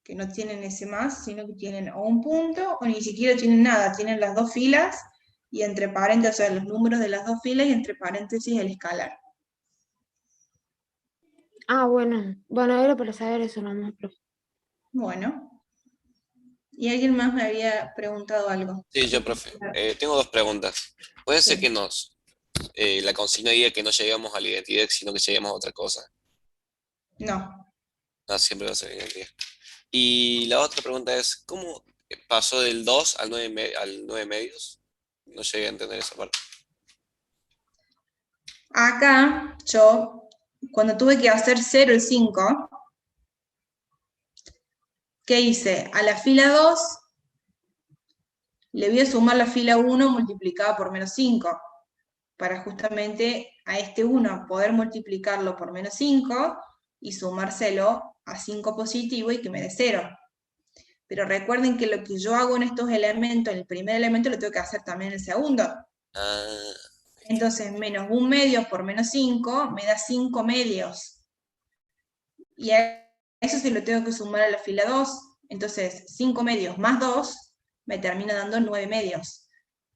que no tienen ese más, sino que tienen o un punto o ni siquiera tienen nada, tienen las dos filas y entre paréntesis, o sea, los números de las dos filas y entre paréntesis el escalar. Bueno, era para saber eso nomás, profe. Bueno. Y alguien más me había preguntado algo. Sí, yo, profe. Tengo dos preguntas. ¿Puede ser Sí. que la consigna diga que no lleguemos a la identidad, sino que lleguemos a otra cosa? No. No, siempre va a ser identidad. Y la otra pregunta es, ¿cómo pasó del 2 al 9, al 9 medios? No llegué a entender esa parte. Acá, yo, cuando tuve que hacer 0 y 5, ¿qué hice? A la fila 2 le voy a sumar la fila 1 multiplicada por menos 5, para justamente a este 1 poder multiplicarlo por menos 5 y sumárselo a 5 positivo y que me dé 0. Pero recuerden que lo que yo hago en estos elementos, en el primer elemento lo tengo que hacer también en el segundo. Ah, Entonces, menos 1 medio por menos 5 me da 5 medios. Y a eso se lo tengo que sumar a la fila 2. Entonces, 5 medios más 2 me termina dando 9 medios.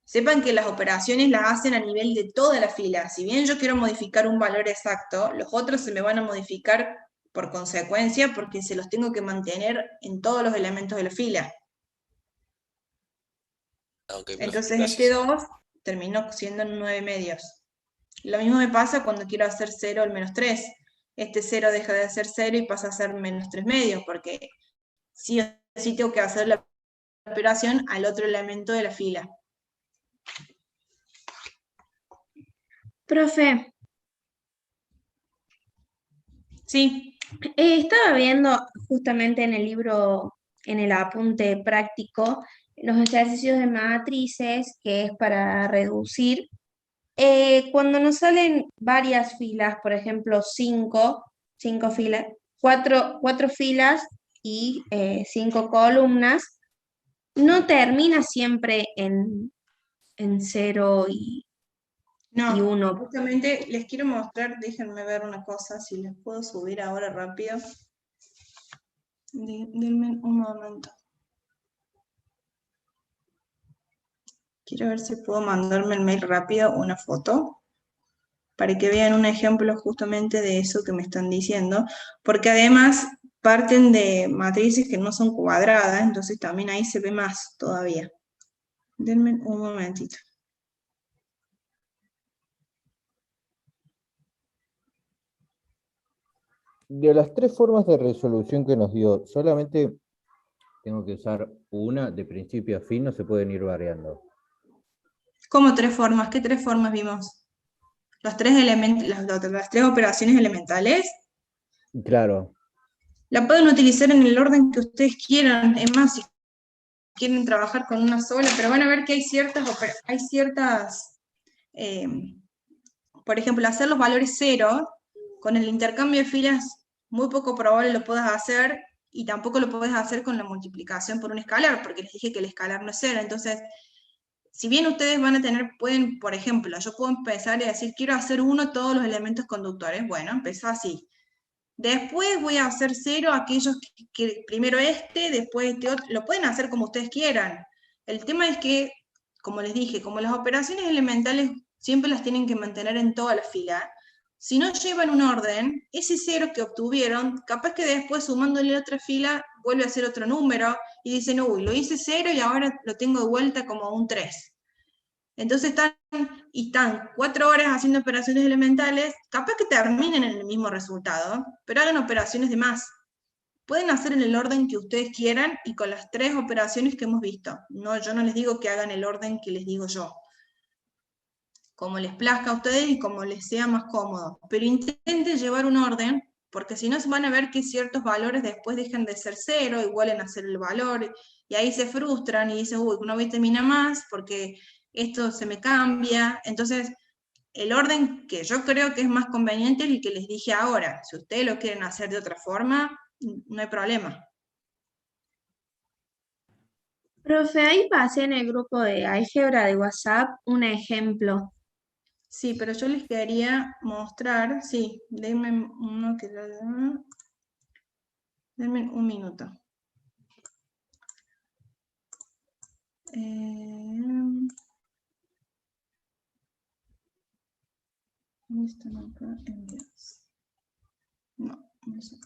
Sepan que las operaciones las hacen a nivel de toda la fila. Si bien yo quiero modificar un valor exacto, los otros se me van a modificar por consecuencia porque se los tengo que mantener en todos los elementos de la fila. ok, profe, Entonces este gracias. 2 terminó siendo 9 medios. Lo mismo me pasa cuando quiero hacer 0 al menos 3. Este 0 deja de ser 0 y pasa a ser menos 3 medios, porque sí o sí tengo que hacer la operación al otro elemento de la fila. Profe, Sí, estaba viendo justamente en el libro, en el apunte práctico, los ejercicios de matrices, que es para reducir. Cuando nos salen varias filas, por ejemplo, cinco filas, cuatro filas y 5 columnas, no termina siempre en 0 y no, 1. justamente les quiero mostrar, déjenme ver una cosa, si les puedo subir ahora rápido. Denme un momento. Quiero ver si puedo mandarme el mail rápido, una foto, para que vean un ejemplo justamente de eso que me están diciendo, porque además parten de matrices que no son cuadradas, entonces también ahí se ve más todavía. Denme un momentito. De las tres formas de resolución que nos dio, solamente tengo que usar una de principio a fin, no se pueden ir variando. ¿Cómo tres formas? ¿Qué tres formas vimos? Los tres elementos, las tres operaciones elementales. Claro, La pueden utilizar en el orden que ustedes quieran. Es más, si quieren trabajar con una sola, pero van a ver que hay ciertas, por ejemplo, hacer los valores 0, con el intercambio de filas muy poco probable lo puedas hacer, y tampoco lo puedes hacer con la multiplicación por un escalar, porque les dije que el escalar no es 0. Entonces, si bien ustedes van a tener, pueden, por ejemplo, yo puedo empezar y decir, quiero hacer 1 todos los elementos conductores. Bueno, empezó así. Después voy a hacer 0 aquellos que primero después este otro. Lo pueden hacer como ustedes quieran. El tema es que, como les dije, como las operaciones elementales siempre las tienen que mantener en toda la fila, si no llevan un orden, ese 0 que obtuvieron, capaz que después sumándole a otra fila, vuelve a ser otro número, y dicen, uy, lo hice 0 y ahora lo tengo de vuelta como un 3. Entonces están 4 horas haciendo operaciones elementales, capaz que terminen en el mismo resultado, pero hagan operaciones de más. Pueden hacer en el orden que ustedes quieran y con las 3 operaciones que hemos visto. No, yo no les digo que hagan el orden que les digo yo. Como les plazca a ustedes y como les sea más cómodo. Pero intenten llevar un orden, porque si no van a ver que ciertos valores después dejan de ser 0 y vuelven a ser el valor, y ahí se frustran y dicen, uy, no voy a terminar más porque esto se me cambia. Entonces, el orden que yo creo que es más conveniente es el que les dije ahora. Si ustedes lo quieren hacer de otra forma, no hay problema. Profe, ahí pasé en el grupo de álgebra de WhatsApp un ejemplo. Sí, pero yo les quería mostrar, sí, denme uno que denme un minuto. ¿Dónde están acá? Envíos. No sé.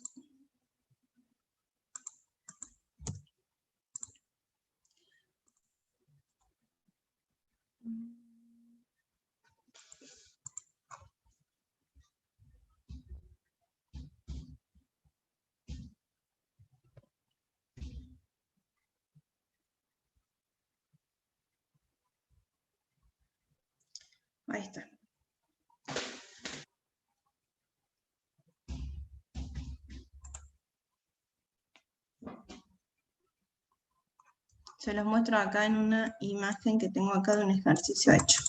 Ahí está. Se los muestro acá en una imagen que tengo acá de un ejercicio hecho.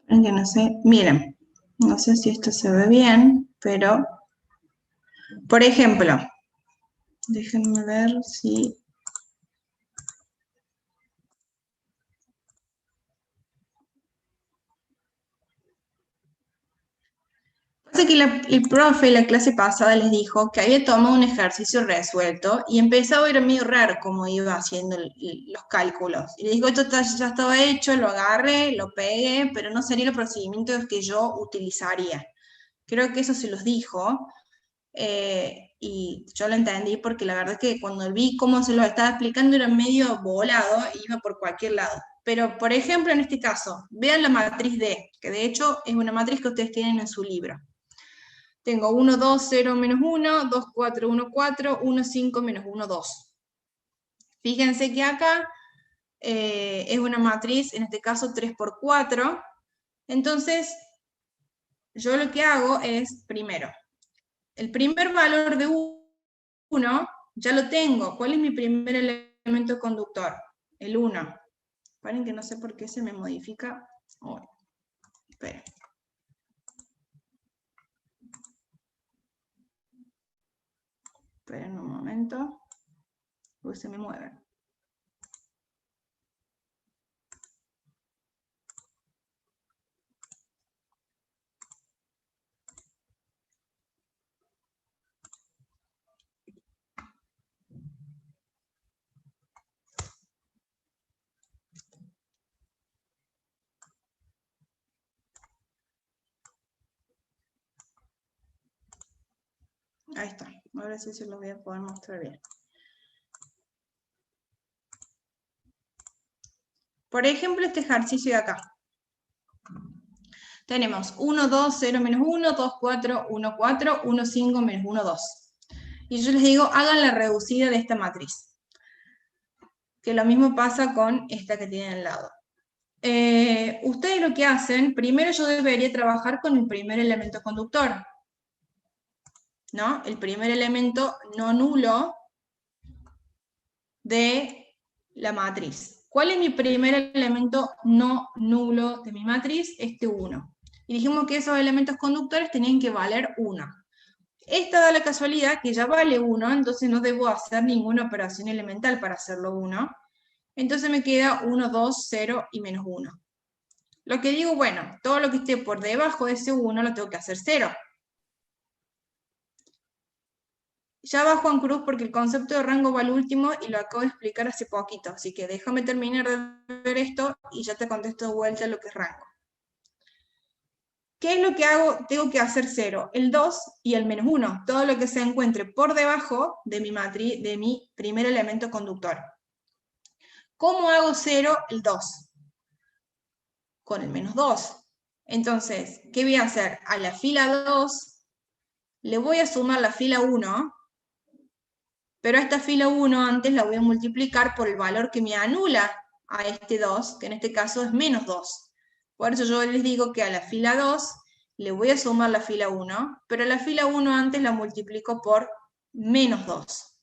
Que no sé, miren, no sé si esto se ve bien, pero, por ejemplo, déjenme ver si... Pasa que el profe la clase pasada les dijo que había tomado un ejercicio resuelto y empezaba a ver medio raro cómo iba haciendo los cálculos. Y les dijo, esto ya estaba hecho, lo agarré, lo pegué, pero no sería el procedimiento que yo utilizaría. Creo que eso se los dijo, y yo lo entendí porque la verdad es que cuando vi cómo se lo estaba explicando era medio volado, iba por cualquier lado. Pero, por ejemplo, en este caso, vean la matriz D, que de hecho es una matriz que ustedes tienen en su libro. Tengo 1, 2, 0, menos 1, 2, 4, 1, 4, 1, 5, menos 1, 2. Fíjense que acá es una matriz, en este caso 3 por 4. Entonces, yo lo que hago es, primero, el primer valor de 1 ya lo tengo. ¿Cuál es mi primer elemento conductor? El 1. Esperen que no sé por qué se me modifica. Oh, esperen. Esperen un momento, porque se me mueve. Ahí está, ahora sí se los voy a poder mostrar bien. Por ejemplo, este ejercicio de acá. Tenemos 1, 2, 0, menos 1, 2, 4, 1, 4, 1, 5, menos 1, 2. Y yo les digo, hagan la reducida de esta matriz. Que lo mismo pasa con esta que tienen al lado. Ustedes lo que hacen, primero yo debería trabajar con el primer elemento conductor, ¿no? El primer elemento no nulo de la matriz. ¿Cuál es mi primer elemento no nulo de mi matriz? Este 1. Y dijimos que esos elementos conductores tenían que valer 1. Esta da la casualidad que ya vale 1, entonces no debo hacer ninguna operación elemental para hacerlo 1. Entonces me queda 1, 2, 0 y menos 1. Lo que digo, bueno, todo lo que esté por debajo de ese 1 lo tengo que hacer 0. Ya va Juan Cruz porque el concepto de rango va al último y lo acabo de explicar hace poquito, así que déjame terminar de ver esto y ya te contesto de vuelta lo que es rango. ¿Qué es lo que hago? Tengo que hacer 0, el 2 y el menos 1, todo lo que se encuentre por debajo de mi matriz, de mi primer elemento conductor. ¿Cómo hago 0, el 2? Con el menos 2. Entonces, ¿qué voy a hacer? A la fila 2 le voy a sumar la fila 1, pero a esta fila 1 antes la voy a multiplicar por el valor que me anula a este 2, que en este caso es menos 2. Por eso yo les digo que a la fila 2 le voy a sumar la fila 1, pero a la fila 1 antes la multiplico por menos 2.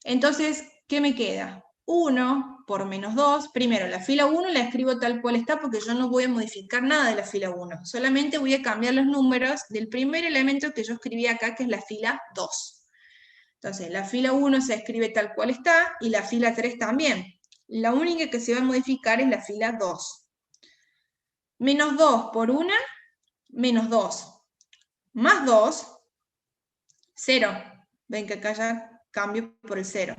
Entonces, ¿qué me queda? 1 por menos 2. Primero, la fila 1 la escribo tal cual está porque yo no voy a modificar nada de la fila 1. Solamente voy a cambiar los números del primer elemento que yo escribí acá, que es la fila 2. Entonces, la fila 1 se escribe tal cual está y la fila 3 también. La única que se va a modificar es la fila 2. Menos 2 por 1, menos 2. Más 2, 0. Ven que acá ya cambio por el 0.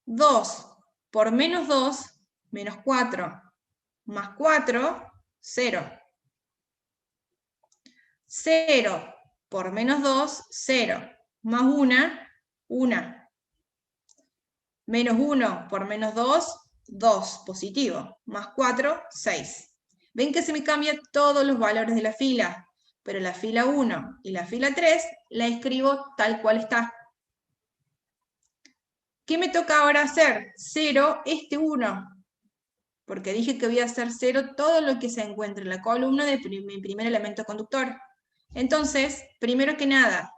2 por menos 2, menos 4. Más 4, 0. 0 por menos 2, 0. Más 1, 1. Menos 1 por menos 2, 2, positivo. Más 4, 6. ¿Ven que se me cambian todos los valores de la fila? pero la fila 1 y la fila 3 la escribo tal cual está. ¿Qué me toca ahora hacer? 0, este 1. Porque dije que voy a hacer 0 todo lo que se encuentre en la columna de mi primer elemento conductor. Entonces, primero que nada,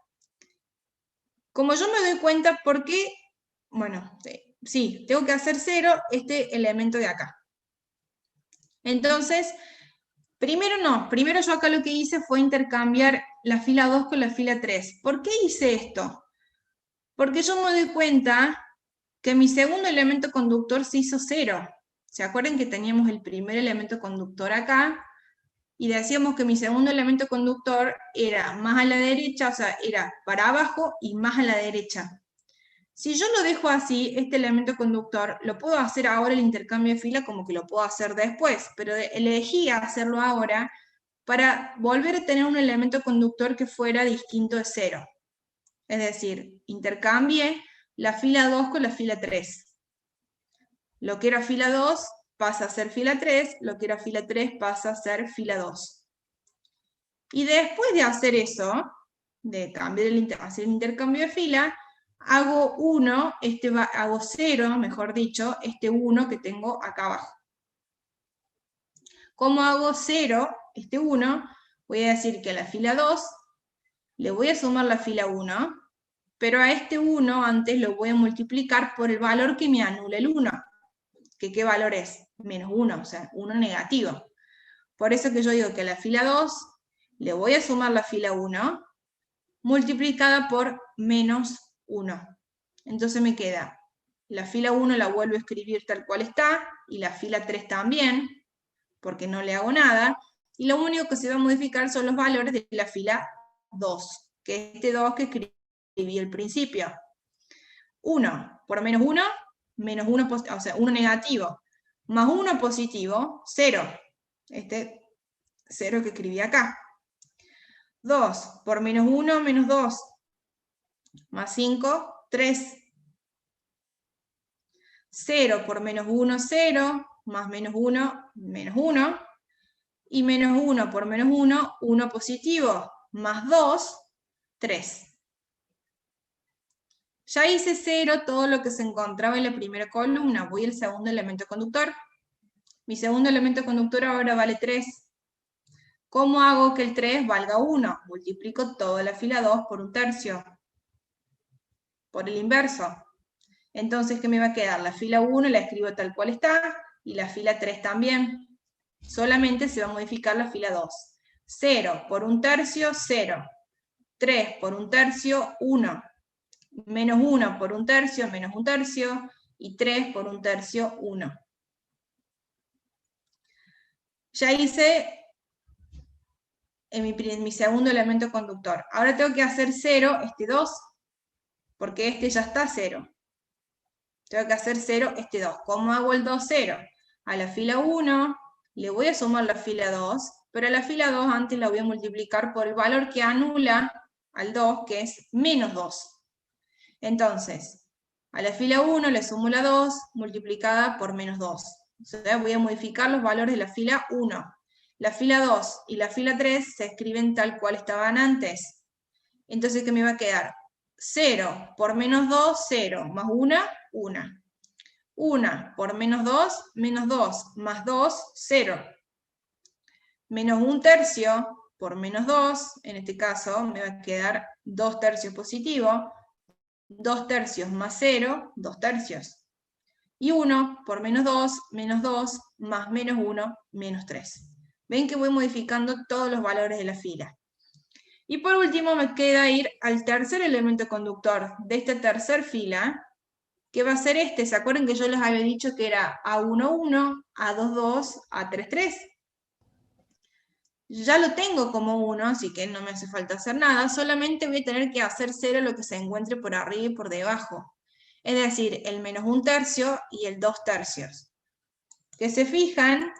como yo me doy cuenta por qué, bueno, sí, tengo que hacer 0 este elemento de acá. Entonces, primero yo acá lo que hice fue intercambiar la fila 2 con la fila 3. ¿Por qué hice esto? Porque yo me doy cuenta que mi segundo elemento conductor se hizo 0. ¿Se acuerdan que teníamos el primer elemento conductor acá? Y decíamos que mi segundo elemento conductor era más a la derecha, o sea, era para abajo y más a la derecha. Si yo lo dejo así, este elemento conductor, lo puedo hacer ahora el intercambio de fila como que lo puedo hacer después, pero elegí hacerlo ahora para volver a tener un elemento conductor que fuera distinto de 0. Es decir, intercambié la fila 2 con la fila 3. Lo que era fila 2 pasa a ser fila 3, lo que era fila 3 pasa a ser fila 2. Y después de hacer eso, de hacer el intercambio de fila, hago 1, hago 0, mejor dicho, este 1 que tengo acá abajo. ¿Cómo hago 0, este 1? Voy a decir que a la fila 2 le voy a sumar la fila 1, pero a este 1 antes lo voy a multiplicar por el valor que me anula el 1. ¿Qué valor es? Menos 1, o sea, 1 negativo. Por eso que yo digo que a la fila 2 le voy a sumar la fila 1 multiplicada por menos 1. Entonces me queda, la fila 1 la vuelvo a escribir tal cual está, y la fila 3 también, porque no le hago nada, y lo único que se va a modificar son los valores de la fila 2, que es este 2 que escribí al principio. 1 por menos 1, menos 1, o sea, 1 negativo, más 1 positivo, 0. Este 0 que escribí acá. 2 por menos 1, menos 2, más 5, 3. 0 por menos 1, 0, más menos 1, menos 1. Y menos 1 por menos 1, 1 positivo, más 2, 3. Ya hice 0 todo lo que se encontraba en la primera columna, voy al segundo elemento conductor. Mi segundo elemento conductor ahora vale 3. ¿Cómo hago que el 3 valga 1? Multiplico toda la fila 2 por 1/3, por el inverso. Entonces, ¿qué me va a quedar? La fila 1 la escribo tal cual está, y la fila 3 también. Solamente se va a modificar la fila 2. 0 por 1/3, 0. 3 por 1/3, 1. Menos 1 por 1/3, menos 1/3. Y 3 por 1/3, 1. Ya hice en mi segundo elemento conductor. Ahora tengo que hacer 0, este 2, porque este ya está 0. Tengo que hacer 0, este 2. ¿Cómo hago el 2, 0? A la fila 1 le voy a sumar la fila 2, pero a la fila 2 antes la voy a multiplicar por el valor que anula al 2, que es menos 2. Entonces, a la fila 1 le sumo la 2 multiplicada por menos 2. O sea, voy a modificar los valores de la fila 1. La fila 2 y la fila 3 se escriben tal cual estaban antes. Entonces, ¿qué me va a quedar? 0 por menos 2, 0, más 1, 1. 1 por menos 2, menos 2, más 2, 0. Menos 1/3 por menos 2, en este caso me va a quedar 2/3 positivo. 2/3 más 0, 2/3. Y 1 por menos 2, más menos 1, menos 3. Ven que voy modificando todos los valores de la fila. Y por último me queda ir al tercer elemento conductor de esta tercera fila, que va a ser este. ¿Se acuerdan que yo les había dicho que era A11, A22, A33? Ya lo tengo como 1, así que no me hace falta hacer nada, solamente voy a tener que hacer 0 lo que se encuentre por arriba y por debajo. Es decir, el menos 1/3 y el 2/3. Que se fijan,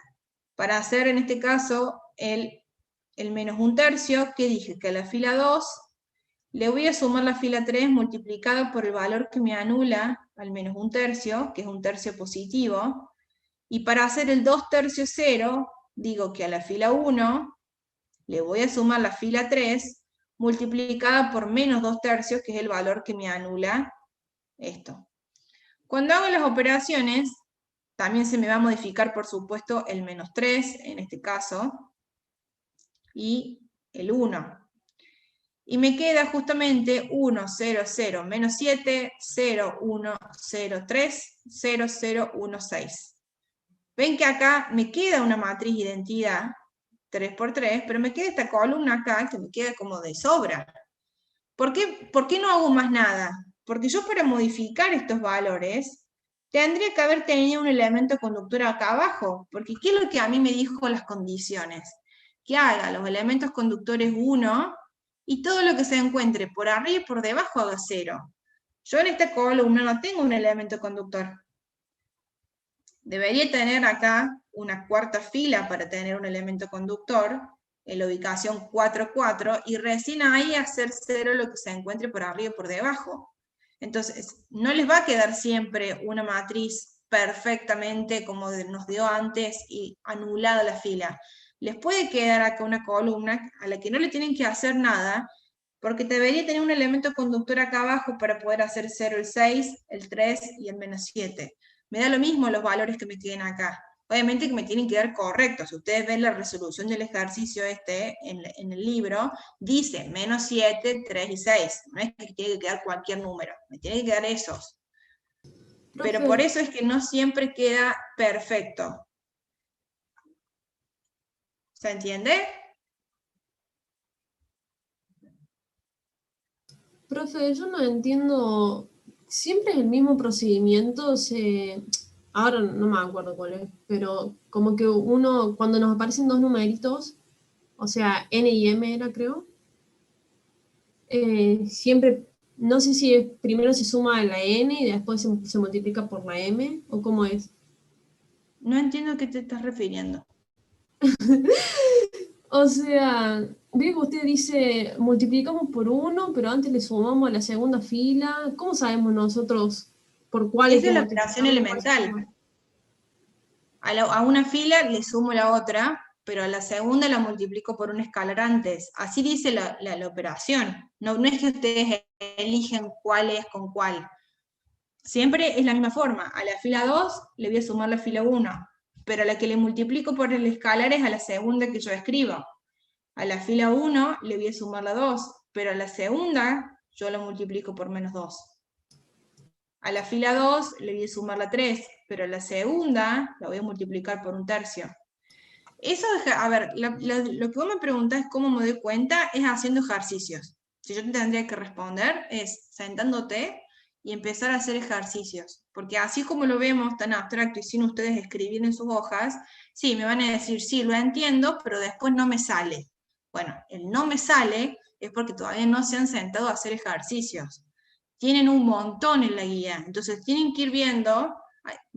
para hacer en este caso el menos 1/3, que dije que a la fila 2 le voy a sumar la fila 3 multiplicada por el valor que me anula al menos 1/3, que es 1/3 positivo. Y para hacer el 2/3, 0, digo que a la fila 1 Le voy a sumar la fila 3 multiplicada por menos 2/3, que es el valor que me anula esto. Cuando hago las operaciones, también se me va a modificar, por supuesto, el -3, en este caso, y el 1. Y me queda justamente 1, 0, 0, menos 7, 0, 1, 0, 3, 0, 0, 1, 6. Ven que acá me queda una matriz identidad, 3 por 3, pero me queda esta columna acá que me queda como de sobra. ¿Por qué no hago más nada? Porque yo para modificar estos valores tendría que haber tenido un elemento conductor acá abajo, porque ¿qué es lo que a mí me dijo las condiciones? Que haga los elementos conductores 1 y todo lo que se encuentre por arriba y por debajo haga 0. Yo en esta columna no tengo un elemento conductor. Debería tener acá una cuarta fila para tener un elemento conductor, en la ubicación 4, 4, y recién ahí hacer 0 lo que se encuentre por arriba y por debajo. Entonces, no les va a quedar siempre una matriz perfectamente como nos dio antes y anulada la fila. Les puede quedar acá una columna a la que no le tienen que hacer nada, porque debería tener un elemento conductor acá abajo para poder hacer 0 el 6, el 3 y el -7. Me da lo mismo los valores que me queden acá. Obviamente que me tienen que dar correctos. Si ustedes ven la resolución del ejercicio en el libro, dice -7, 3 y 6. No es que tiene que quedar cualquier número, me tiene que quedar esos. Pero Profe, por eso es que no siempre queda perfecto. ¿Se entiende? profe, yo no entiendo, siempre es el mismo procedimiento, ahora no me acuerdo cuál es, pero como que uno, cuando nos aparecen dos numeritos, o sea, N y M era, creo, siempre, no sé si primero se suma la N y después se multiplica por la M, o cómo es. No entiendo a qué te estás refiriendo. O sea, veo que usted dice, multiplicamos por 1, pero antes le sumamos a la segunda fila. ¿Cómo sabemos nosotros por cuál hay Esa que es la operación multiplicar y cuál se elemental. suma? A una fila le sumo la otra, pero a la segunda la multiplico por un escalar antes. Así dice la operación. No, no es que ustedes eligen cuál es con cuál. Siempre es la misma forma. A la fila 2 le voy a sumar la fila 1, pero a la que le multiplico por el escalar es a la segunda que yo escribo. A la fila 1 le voy a sumar la 2, pero a la segunda yo la multiplico por -2. A la fila 2 le voy a sumar la 3, pero a la segunda la voy a multiplicar por 1/3. Eso, a ver, lo que vos me preguntás es cómo me doy cuenta, es haciendo ejercicios. Si yo te tendría que responder, es sentándote y empezar a hacer ejercicios. Porque así como lo vemos tan abstracto y sin ustedes escribir en sus hojas, sí, me van a decir, sí, lo entiendo, pero después no me sale. Bueno, el no me sale es porque todavía no se han sentado a hacer ejercicios. Tienen un montón en la guía, entonces tienen que ir viendo.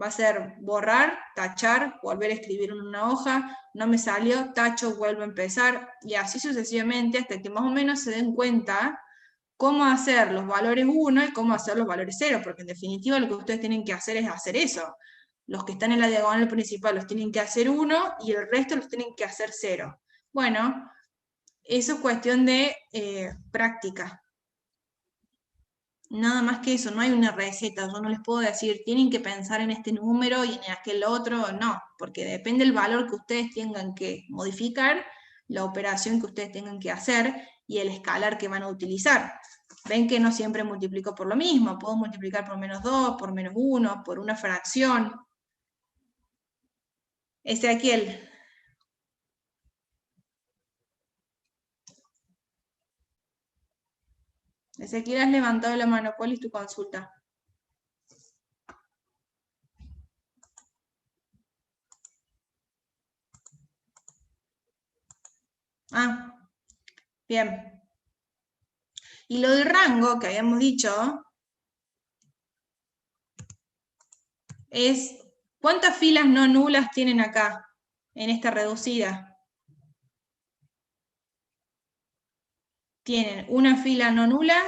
Va a ser borrar, tachar, volver a escribir en una hoja, no me salió, tacho, vuelvo a empezar, y así sucesivamente hasta que más o menos se den cuenta cómo hacer los valores 1 y cómo hacer los valores 0, porque en definitiva lo que ustedes tienen que hacer es hacer eso. Los que están en la diagonal principal los tienen que hacer 1 y el resto los tienen que hacer 0. Bueno, eso es cuestión de práctica. Nada más que eso, no hay una receta, yo no les puedo decir, tienen que pensar en este número y en aquel otro, no, porque depende del valor que ustedes tengan que modificar, la operación que ustedes tengan que hacer y el escalar que van a utilizar. Ven que no siempre multiplico por lo mismo, puedo multiplicar por -2, por -1, por una fracción. Ezequiel. Ezequiel, has levantado la mano, ¿cuál es tu consulta? Ah, bien. Y lo del rango que habíamos dicho es, ¿cuántas filas no nulas tienen acá, en esta reducida? Tienen una fila no nula,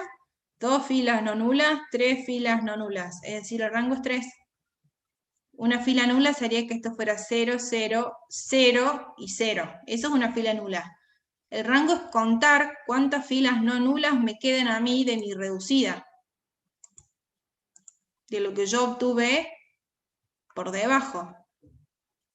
2 filas no nulas, 3 filas no nulas, es decir, el rango es 3. Una fila nula sería que esto fuera 0, 0, 0 y 0. Eso es una fila nula. El rango es contar cuántas filas no nulas me quedan a mí de mi reducida, de lo que yo obtuve por debajo.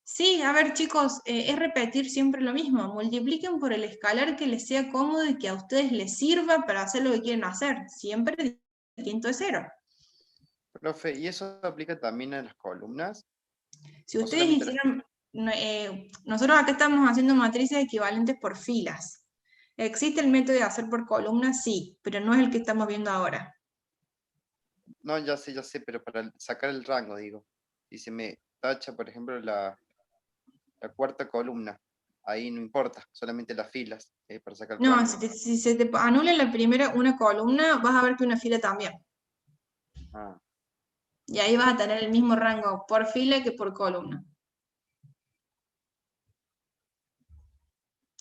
Sí, a ver chicos, es repetir siempre lo mismo. Multipliquen por el escalar que les sea cómodo y que a ustedes les sirva para hacer lo que quieren hacer. Siempre distinto de 0. Profe, ¿y eso aplica también a las columnas? Si ¿O ustedes solamente hicieran, nosotros acá estamos haciendo matrices equivalentes por filas. ¿Existe el método de hacer por columnas? Sí, pero no es el que estamos viendo ahora. No, ya sé, pero para sacar el rango, digo. Si se me tacha, por ejemplo, la cuarta columna, ahí no importa, solamente las filas, para sacar el No, rango. si se te anula la primera una columna, vas a ver que una fila también. Ah, Y ahí vas a tener el mismo rango por fila que por columna.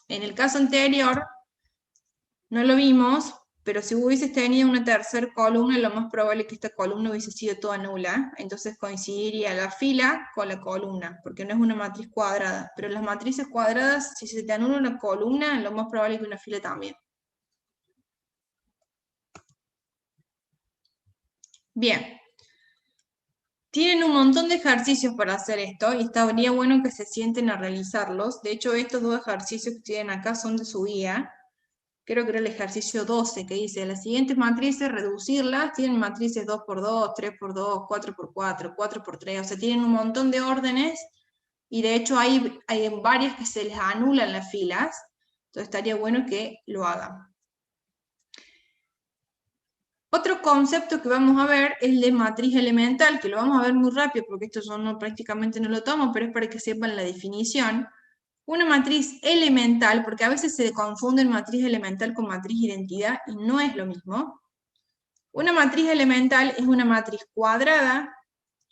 En el caso anterior, no lo vimos, pero si hubieses tenido una tercera columna, lo más probable es que esta columna hubiese sido toda nula. Entonces coincidiría la fila con la columna, porque no es una matriz cuadrada. Pero las matrices cuadradas, si se te anula una columna, lo más probable es que una fila también. Bien. Tienen un montón de ejercicios para hacer esto, y estaría bueno que se sienten a realizarlos. De hecho, estos dos ejercicios que tienen acá son de su guía. Creo que era el ejercicio 12, que dice, las siguientes matrices, reducirlas, tienen matrices 2×2, 3×2, 4×4, 4×3, o sea, tienen un montón de órdenes, y de hecho hay varias que se les anulan las filas, entonces estaría bueno que lo hagan. Otro concepto que vamos a ver es el de matriz elemental, que lo vamos a ver muy rápido, porque esto yo prácticamente no lo tomo, pero es para que sepan la definición. Una matriz elemental, porque a veces se confunden matriz elemental con matriz identidad, y no es lo mismo. Una matriz elemental es una matriz cuadrada,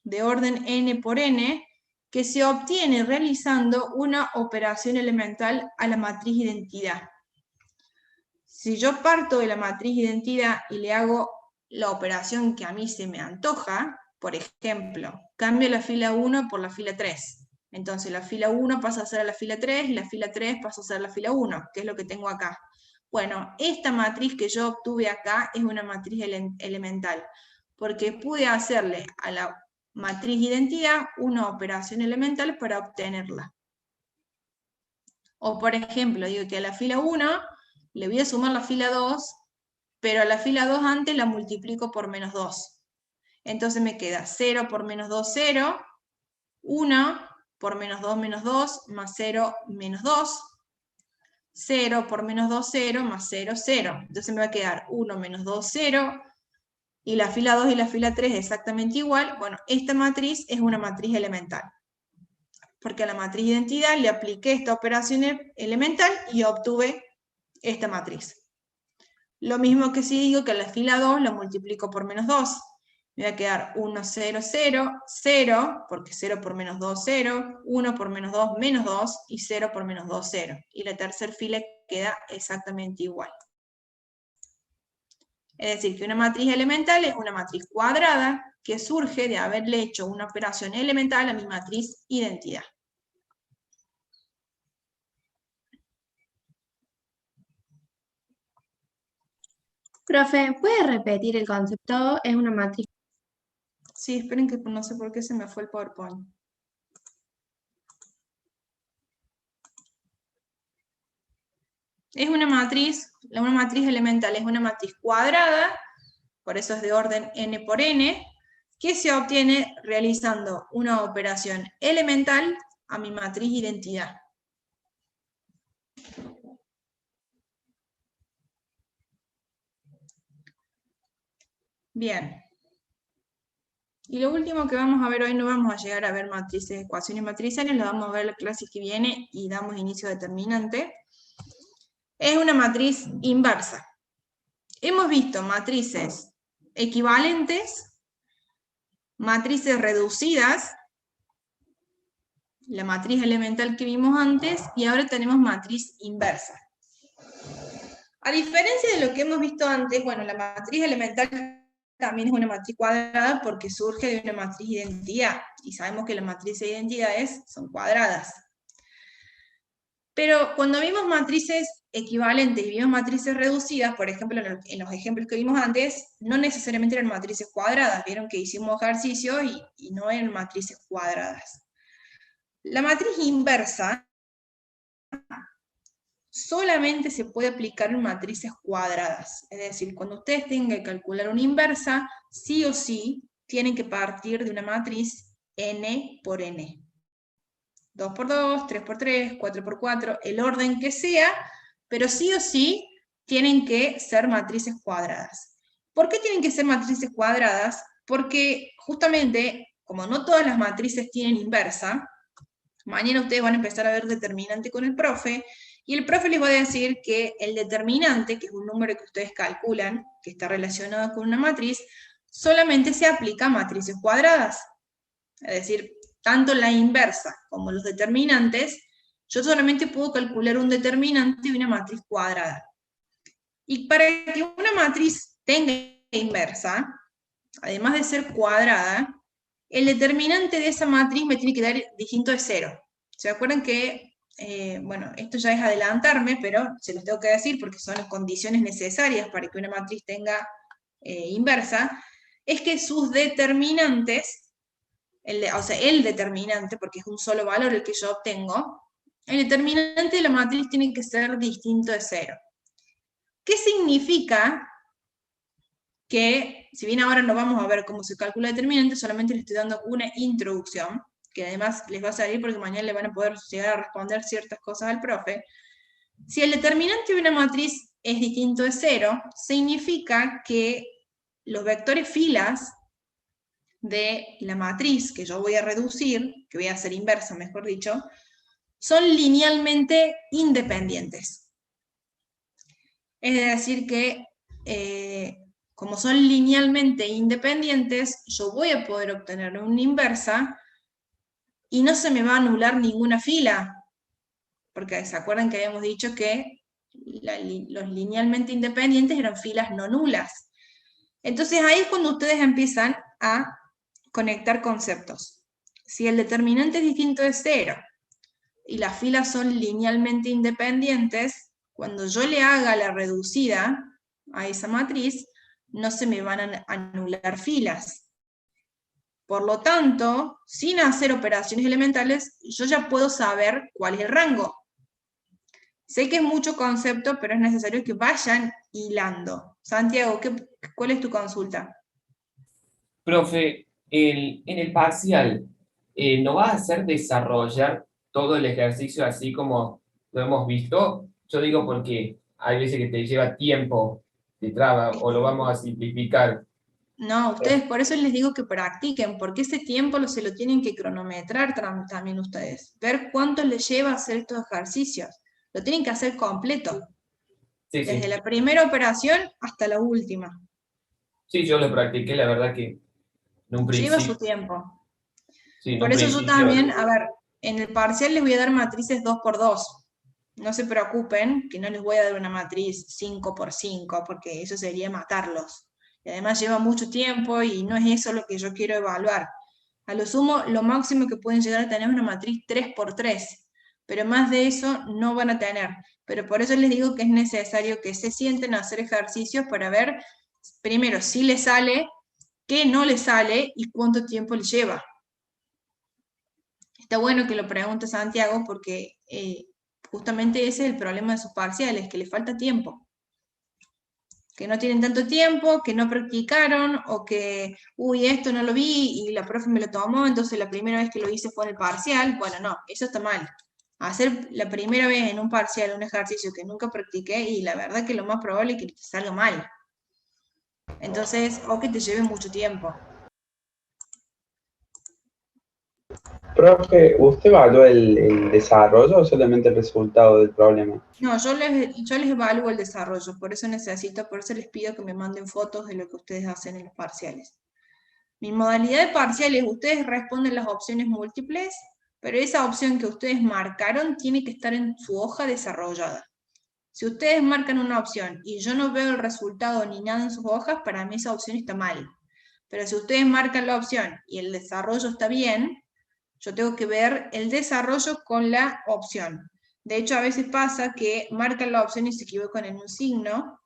de orden n por n, que se obtiene realizando una operación elemental a la matriz identidad. Si yo parto de la matriz identidad y le hago la operación que a mí se me antoja, por ejemplo, cambio la fila 1 por la fila 3. Entonces la fila 1 pasa a ser la fila 3 y la fila 3 pasa a ser la fila 1, que es lo que tengo acá. Bueno, esta matriz que yo obtuve acá es una matriz elemental, porque pude hacerle a la matriz identidad una operación elemental para obtenerla. O por ejemplo, digo que a la fila 1 le voy a sumar la fila 2, pero a la fila 2 antes la multiplico por menos 2. Entonces me queda 0 por menos 2, 0, 1 por menos 2, menos 2, más 0, menos 2, 0 por menos 2, 0, más 0, 0. Entonces me va a quedar 1 menos 2, 0, y la fila 2 y la fila 3 exactamente igual. Bueno, esta matriz es una matriz elemental, porque a la matriz identidad le apliqué esta operación elemental y obtuve esta matriz. Lo mismo que si digo que la fila 2 la multiplico por menos 2. Me va a quedar 1, 0, 0, 0, porque 0 por menos 2, 0, 1 por menos 2, menos 2, y 0 por menos 2, 0. Y la tercera fila queda exactamente igual. Es decir, que una matriz elemental es una matriz cuadrada que surge de haberle hecho una operación elemental a mi matriz identidad. Profe, ¿puede repetir el concepto? Es una matriz. Sí, esperen que no sé por qué se me fue el PowerPoint. Es una matriz elemental es una matriz cuadrada, por eso es de orden n por n, que se obtiene realizando una operación elemental a mi matriz identidad. Bien. Y lo último que vamos a ver hoy, no vamos a llegar a ver matrices, ecuaciones matriciales, lo vamos a ver la clase que viene y damos inicio a determinante. Es una matriz inversa. Hemos visto matrices equivalentes, matrices reducidas, la matriz elemental que vimos antes, y ahora tenemos matriz inversa. A diferencia de lo que hemos visto antes, bueno, la matriz elemental también es una matriz cuadrada porque surge de una matriz identidad, y sabemos que las matrices de identidades son cuadradas. Pero cuando vimos matrices equivalentes y vimos matrices reducidas, por ejemplo, en los ejemplos que vimos antes, no necesariamente eran matrices cuadradas, vieron que hicimos ejercicio y no eran matrices cuadradas. La matriz inversa solamente se puede aplicar en matrices cuadradas, es decir, cuando ustedes tengan que calcular una inversa, sí o sí tienen que partir de una matriz n por n. 2 por 2, 3 por 3, 4 por 4, el orden que sea, pero sí o sí tienen que ser matrices cuadradas. ¿Por qué tienen que ser matrices cuadradas? Porque justamente, como no todas las matrices tienen inversa, mañana ustedes van a empezar a ver determinante con el profe, y el profe les va a decir que el determinante, que es un número que ustedes calculan, que está relacionado con una matriz, solamente se aplica a matrices cuadradas. Es decir, tanto la inversa como los determinantes, yo solamente puedo calcular un determinante de una matriz cuadrada. Y para que una matriz tenga inversa, además de ser cuadrada, el determinante de esa matriz me tiene que dar distinto de 0. ¿Se acuerdan que, bueno, esto ya es adelantarme, pero se los tengo que decir porque son las condiciones necesarias para que una matriz tenga inversa, es que sus determinantes, o sea, el determinante, porque es un solo valor el que yo obtengo, el determinante de la matriz tiene que ser distinto de 0. ¿Qué significa? Que, si bien ahora no vamos a ver cómo se calcula el determinante, solamente les estoy dando una introducción, que además les va a salir porque mañana le van a poder llegar a responder ciertas cosas al profe. Si el determinante de una matriz es distinto de 0, significa que los vectores filas de la matriz que yo voy a reducir, que voy a hacer inversa, mejor dicho, son linealmente independientes. Es decir que como son linealmente independientes, yo voy a poder obtener una inversa y no se me va a anular ninguna fila, porque se acuerdan que habíamos dicho que los linealmente independientes eran filas no nulas. Entonces ahí es cuando ustedes empiezan a conectar conceptos. Si el determinante es distinto de 0 y las filas son linealmente independientes, cuando yo le haga la reducida a esa matriz, no se me van a anular filas. Por lo tanto, sin hacer operaciones elementales, yo ya puedo saber cuál es el rango. Sé que es mucho concepto, pero es necesario que vayan hilando. Santiago, ¿cuál es tu consulta? Profe, en el parcial, ¿no va a hacer desarrollar todo el ejercicio así como lo hemos visto? Yo digo porque hay veces que te lleva tiempo, te traba, o lo vamos a simplificar. No, ustedes por eso les digo que practiquen, porque ese tiempo se lo tienen que cronometrar también ustedes. Ver cuánto les lleva hacer estos ejercicios. Lo tienen que hacer completo. Sí, Desde sí. la primera operación hasta la última. Sí, yo lo practiqué, la verdad que en un Lleva principio. su tiempo. Sí, en Por un eso yo principio. también, a ver, en el parcial les voy a dar matrices 2x2. No se preocupen, que no les voy a dar una matriz 5x5, porque eso sería matarlos. Y además lleva mucho tiempo y no es eso lo que yo quiero evaluar. A lo sumo, lo máximo que pueden llegar a tener es una matriz 3x3, pero más de eso no van a tener. Pero por eso les digo que es necesario que se sienten a hacer ejercicios para ver, primero, si les sale, qué no les sale y cuánto tiempo les lleva. Está bueno que lo pregunte Santiago porque justamente ese es el problema de sus parciales, que les falta tiempo. Que no tienen tanto tiempo, que no practicaron, o que, uy, esto no lo vi y la profe me lo tomó, entonces la primera vez que lo hice fue en el parcial. Bueno, no, eso está mal. Hacer la primera vez en un parcial un ejercicio que nunca practiqué y la verdad que lo más probable es que te salga mal. Entonces, o que te lleve mucho tiempo. Profe, ¿usted evalúa el desarrollo o solamente el resultado del problema? No, yo les evalúo el desarrollo, por eso les pido que me manden fotos de lo que ustedes hacen en los parciales. Mi modalidad de parciales, ustedes responden las opciones múltiples, pero esa opción que ustedes marcaron tiene que estar en su hoja desarrollada. Si ustedes marcan una opción y yo no veo el resultado ni nada en sus hojas, para mí esa opción está mal. Pero si ustedes marcan la opción y el desarrollo está bien, yo tengo que ver el desarrollo con la opción. De hecho, a veces pasa que marcan la opción y se equivocan en un signo,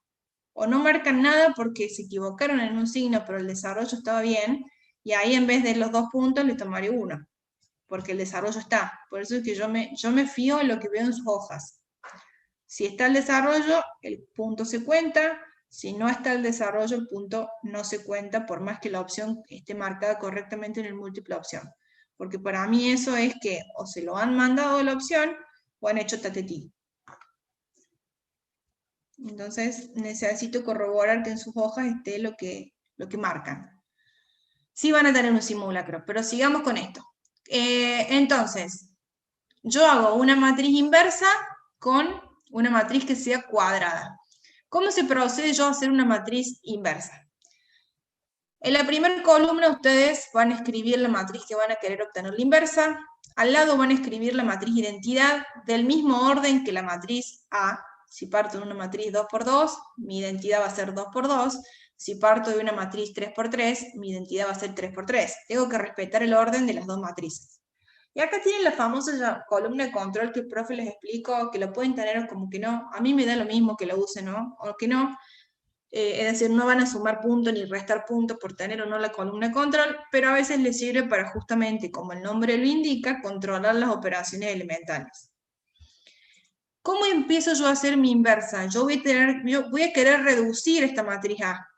o no marcan nada porque se equivocaron en un signo, pero el desarrollo estaba bien, y ahí en vez de los 2 puntos le tomaré 1, porque el desarrollo está. Por eso es que yo me fío en lo que veo en sus hojas. Si está el desarrollo, el punto se cuenta. Si no está el desarrollo, el punto no se cuenta, por más que la opción esté marcada correctamente en el múltiple opción. Porque para mí eso es que o se lo han mandado la opción o han hecho tatetí. Entonces necesito corroborar que en sus hojas esté lo que marcan. Sí van a tener un simulacro, pero sigamos con esto. Entonces, yo hago una matriz inversa con una matriz que sea cuadrada. ¿Cómo se procede yo a hacer una matriz inversa? En la primera columna ustedes van a escribir la matriz que van a querer obtener la inversa. Al lado van a escribir la matriz identidad del mismo orden que la matriz A. Si parto de una matriz 2×2, mi identidad va a ser 2×2. Si parto de una matriz 3×3, mi identidad va a ser 3×3. Tengo que respetar el orden de las dos matrices. Y acá tienen la famosa columna de control que el profe les explicó, que lo pueden tener como que no. A mí me da lo mismo que lo usen, ¿no? O que no. Es decir, no van a sumar puntos ni restar puntos por tener o no la columna de control, pero a veces les sirve para justamente, como el nombre lo indica, controlar las operaciones elementales. ¿Cómo empiezo yo a hacer mi inversa? Yo voy a querer reducir esta matriz A.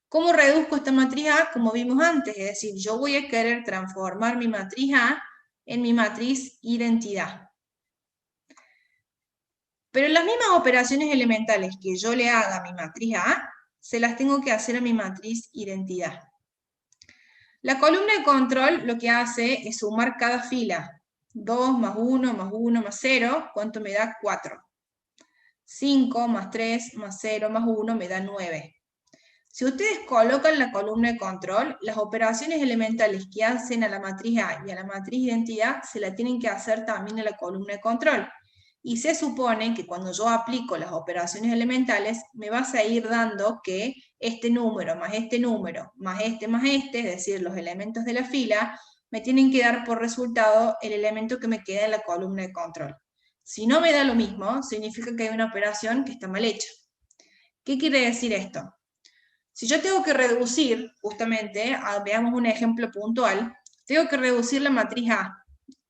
¿Cómo reduzco esta matriz A? Como vimos antes, es decir, yo voy a querer transformar mi matriz A en mi matriz identidad. Pero las mismas operaciones elementales que yo le haga a mi matriz A, se las tengo que hacer a mi matriz identidad. La columna de control lo que hace es sumar cada fila. 2 más 1 más 1 más 0, ¿cuánto me da? 4. 5 más 3 más 0 más 1 me da 9. Si ustedes colocan la columna de control, las operaciones elementales que hacen a la matriz A y a la matriz identidad se la tienen que hacer también a la columna de control. Y se supone que cuando yo aplico las operaciones elementales, me vas a ir dando que este número, más este, es decir, los elementos de la fila, me tienen que dar por resultado el elemento que me queda en la columna de control. Si no me da lo mismo, significa que hay una operación que está mal hecha. ¿Qué quiere decir esto? Si yo tengo que reducir, justamente, veamos un ejemplo puntual, tengo que reducir la matriz A.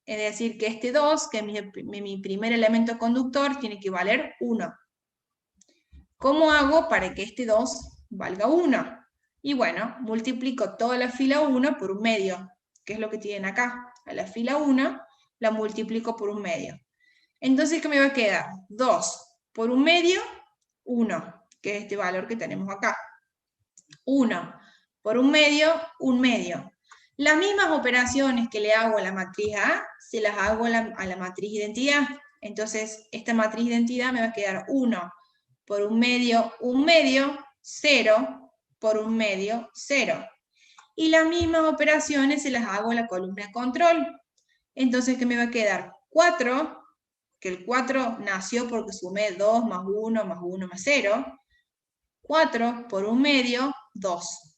Es decir, que este 2, que es mi primer elemento conductor, tiene que valer 1. ¿Cómo hago para que este 2 valga 1? Y bueno, multiplico toda la fila 1 por un medio, que es lo que tienen acá. A la fila 1 la multiplico por un medio. Entonces, ¿qué me va a quedar? 2 por un medio, 1, que es este valor que tenemos acá. 1 por un medio, un medio. Las mismas operaciones que le hago a la matriz A, se las hago a la matriz identidad. Entonces, esta matriz identidad me va a quedar 1 por un medio, 0 por un medio, 0. Y las mismas operaciones se las hago a la columna de control. Entonces, ¿qué me va a quedar? 4, que el 4 nació porque sumé 2 más 1 más 1 más 0. 4 por un medio, 2.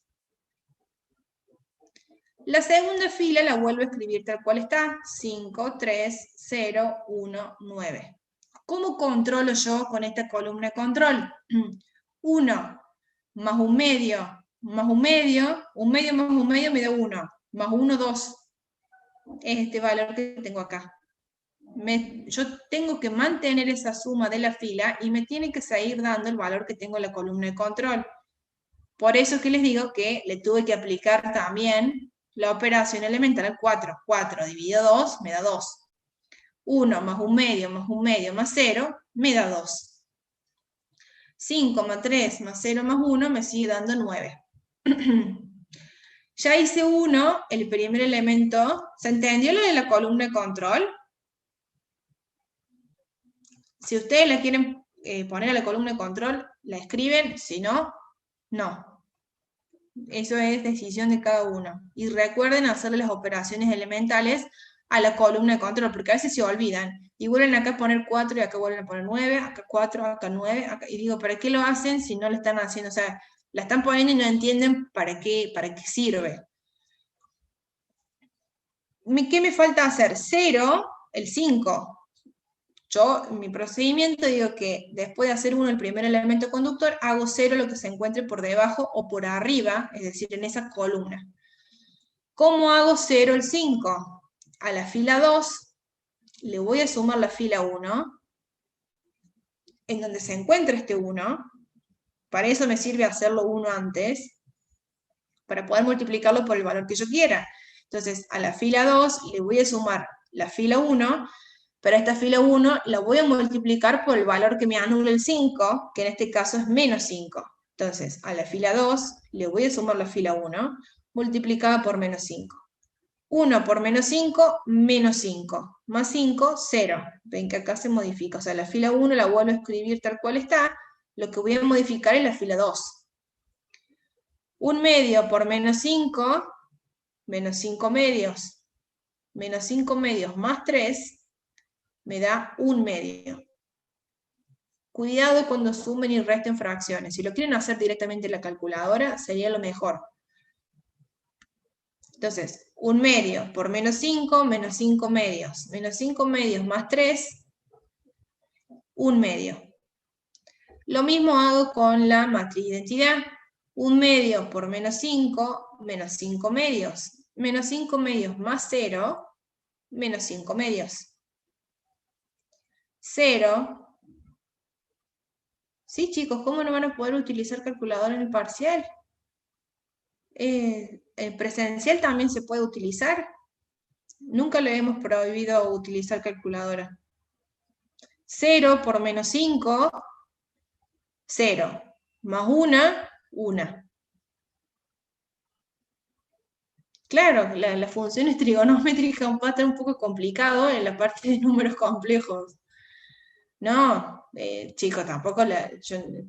La segunda fila la vuelvo a escribir tal cual está, 5, 3, 0, 1, 9. ¿Cómo controlo yo con esta columna de control? 1 más un medio, más un medio, un medio más un medio me da 1, más 1, 2. Es este valor que tengo acá. Yo tengo que mantener esa suma de la fila y me tiene que seguir dando el valor que tengo en la columna de control. Por eso es que les digo que le tuve que aplicar también la operación elemental al 4. 4 dividido 2 me da 2. 1 más un medio más 0 me da 2. 5 más 3 más 0 más 1 me sigue dando 9. Ya hice 1, el primer elemento. ¿Se entendió lo de la columna de control? Si ustedes la quieren poner a la columna de control, la escriben. Si no, no. Eso es decisión de cada uno. Y recuerden hacerle las operaciones elementales a la columna de control, porque a veces se olvidan. Y vuelven acá a poner 4 y acá vuelven a poner 9, acá 4, acá 9. Acá, y digo, ¿para qué lo hacen si no lo están haciendo? O sea, la están poniendo y no entienden para qué sirve. ¿qué me falta hacer? 0, el 5. Yo, en mi procedimiento, digo que después de hacer 1 el primer elemento conductor, hago 0 lo que se encuentre por debajo o por arriba, es decir, en esa columna. ¿Cómo hago 0 el 5? A la fila 2 le voy a sumar la fila 1, en donde se encuentra este 1. Para eso me sirve hacerlo 1 antes, para poder multiplicarlo por el valor que yo quiera. Entonces, a la fila 2 le voy a sumar la fila 1, pero esta fila 1 la voy a multiplicar por el valor que me anula el 5, que en este caso es menos 5. Entonces, a la fila 2 le voy a sumar la fila 1, multiplicada por menos 5. 1 por menos 5, menos 5. Más 5, 0. Ven que acá se modifica. O sea, la fila 1 la vuelvo a escribir tal cual está. Lo que voy a modificar es la fila 2. 1 medio por menos 5, menos 5 medios. Menos 5 medios más 3, me da 1 medio. Cuidado cuando sumen y resten fracciones. Si lo quieren hacer directamente en la calculadora, sería lo mejor. Entonces, 1 medio por menos 5 medios. Menos 5 medios más 3, 1 medio. Lo mismo hago con la matriz de identidad. 1 medio por menos 5 medios. Menos 5 medios más 0, menos 5 medios. 0. Sí, chicos, ¿cómo no van a poder utilizar calculadora en el parcial? En presencial también se puede utilizar. Nunca le hemos prohibido utilizar calculadora. 0 por menos 5, 0. Más 1, 1. Claro, las funciones trigonométricas va a estar un poco complicado en la parte de números complejos. No, chicos, tampoco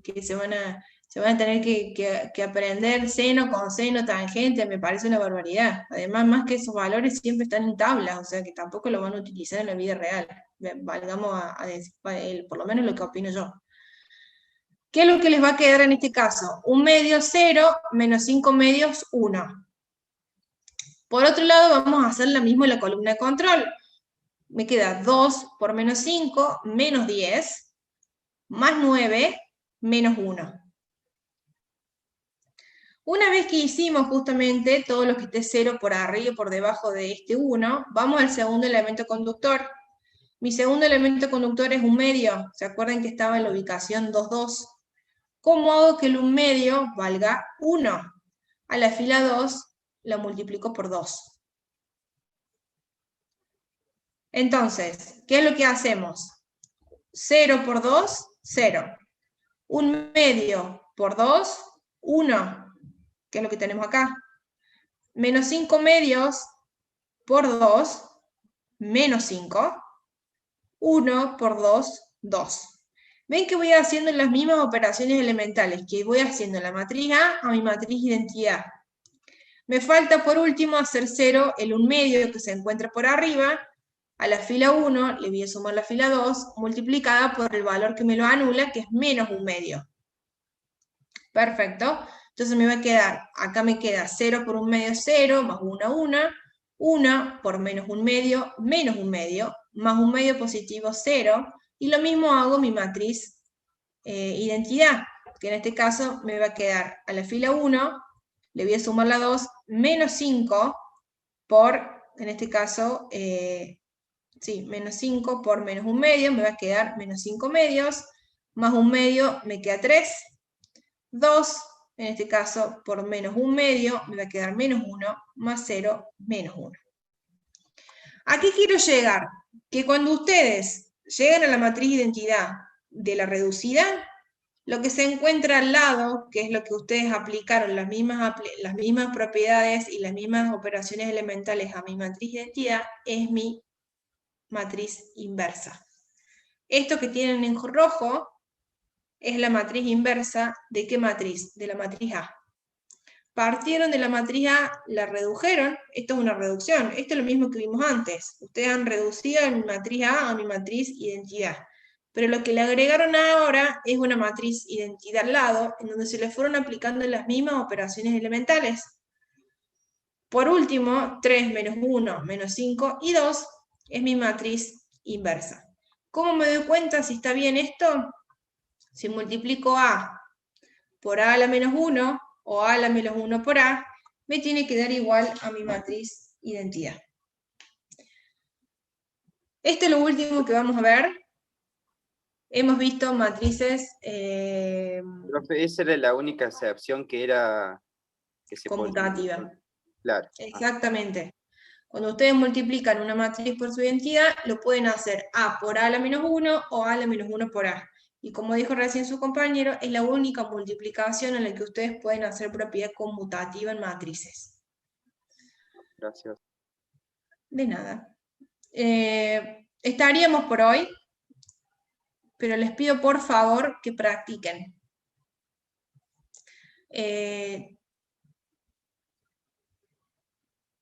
que se van a tener que aprender seno, coseno, tangente, me parece una barbaridad. Además, más que esos valores siempre están en tablas, o sea que tampoco lo van a utilizar en la vida real. Valgamos a decir, por lo menos lo que opino yo. ¿Qué es lo que les va a quedar en este caso? 1 medio, 0, menos 5 medios, 1. Por otro lado, vamos a hacer lo mismo en la columna de control. Me queda 2 por menos 5, menos 10, más 9, menos 1. Una vez que hicimos justamente todo lo que esté 0 por arriba y por debajo de este 1, vamos al segundo elemento conductor. Mi segundo elemento conductor es 1 medio. ¿Se acuerdan que estaba en la ubicación 2, 2? ¿Cómo hago que el 1 medio valga 1? A la fila 2 la multiplico por 2. Entonces, ¿qué es lo que hacemos? 0 por 2, 0. 1 medio por 2, 1. ¿Qué es lo que tenemos acá? Menos 5 medios por 2, menos 5. 1 por 2, 2. Ven que voy haciendo las mismas operaciones elementales que voy haciendo en la matriz a mi matriz identidad. Me falta por último hacer 0 el 1 medio que se encuentra por arriba. A la fila 1 le voy a sumar la fila 2 multiplicada por el valor que me lo anula, que es menos 1 medio. Perfecto. Entonces me va a quedar, acá me queda 0 por 1 medio, 0, más 1, 1. 1 por menos 1 medio, menos 1 medio, más 1 medio positivo, 0. Y lo mismo hago mi matriz identidad, que en este caso me va a quedar a la fila 1, le voy a sumar la 2, menos 5 por, en este caso, menos 5 por menos 1 medio, me va a quedar menos 5 medios, más 1 medio me queda 3, 2, en este caso por menos 1 medio, me va a quedar menos 1, más 0, menos 1. ¿A qué quiero llegar? Que cuando ustedes lleguen a la matriz identidad de la reducida, lo que se encuentra al lado, que es lo que ustedes aplicaron, las mismas propiedades y las mismas operaciones elementales a mi matriz identidad, es mi matriz inversa. Esto que tienen en rojo es la matriz inversa. ¿De qué matriz? De la matriz A. Partieron de la matriz A, la redujeron. Esto es una reducción. Esto es lo mismo que vimos antes. Ustedes han reducido a mi matriz A a mi matriz identidad. Pero lo que le agregaron ahora es una matriz identidad al lado, en donde se le fueron aplicando las mismas operaciones elementales. Por último, 3 menos 1 menos 5 y 2 es mi matriz inversa. ¿Cómo me doy cuenta si está bien esto? Si multiplico A por A a la menos 1 o A a la menos 1 por A, me tiene que dar igual a mi matriz identidad. Esto es lo último que vamos a ver. Hemos visto matrices Profe, esa era la única excepción que era que se conmutativa. Claro. Exactamente. Cuando ustedes multiplican una matriz por su identidad, lo pueden hacer A por A a la menos 1 o A a la menos 1 por A. Y como dijo recién su compañero, es la única multiplicación en la que ustedes pueden hacer propiedad conmutativa en matrices. Gracias. De nada. Estaríamos por hoy, pero les pido por favor que practiquen.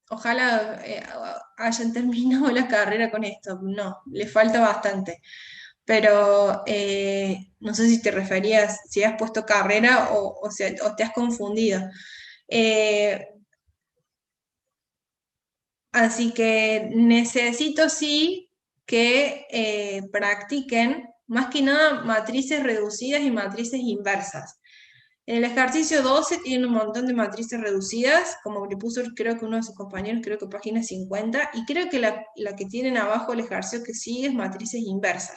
Ojalá hayan terminado la carrera con esto. No, les falta bastante. Pero no sé si te referías, si has puesto carrera o te has confundido. Así que necesito sí que practiquen más que nada matrices reducidas y matrices inversas. En el ejercicio 12 tiene un montón de matrices reducidas, como le puso creo que uno de sus compañeros, creo que página 50, y creo que la que tienen abajo el ejercicio que sigue es matrices inversas.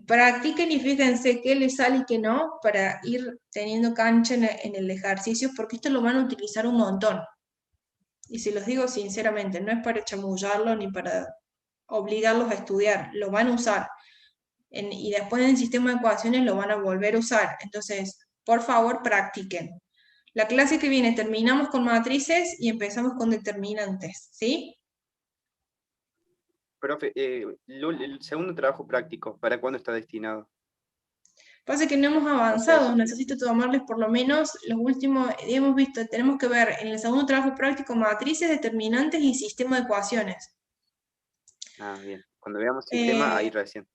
Practiquen y fíjense qué les sale y qué no, para ir teniendo cancha en el ejercicio, porque esto lo van a utilizar un montón. Y se los digo sinceramente, no es para chamullarlo ni para obligarlos a estudiar, lo van a usar. Y después en el sistema de ecuaciones lo van a volver a usar. Entonces, por favor, practiquen. La clase que viene terminamos con matrices y empezamos con determinantes, ¿sí? Profe, el segundo trabajo práctico, ¿para cuándo está destinado? Pasa que no hemos avanzado, necesito tomarles por lo menos los últimos, hemos visto, tenemos que ver en el segundo trabajo práctico matrices, determinantes y sistema de ecuaciones. Ah, bien. Cuando veamos sistema, ahí recién.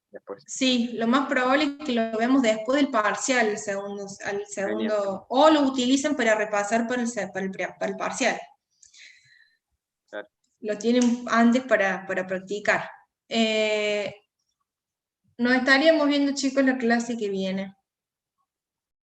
Después. Sí, lo más probable es que lo veamos después del parcial, el segundo o lo utilicen para repasar para el parcial. Claro. Lo tienen antes para practicar. Nos estaríamos viendo, chicos, la clase que viene.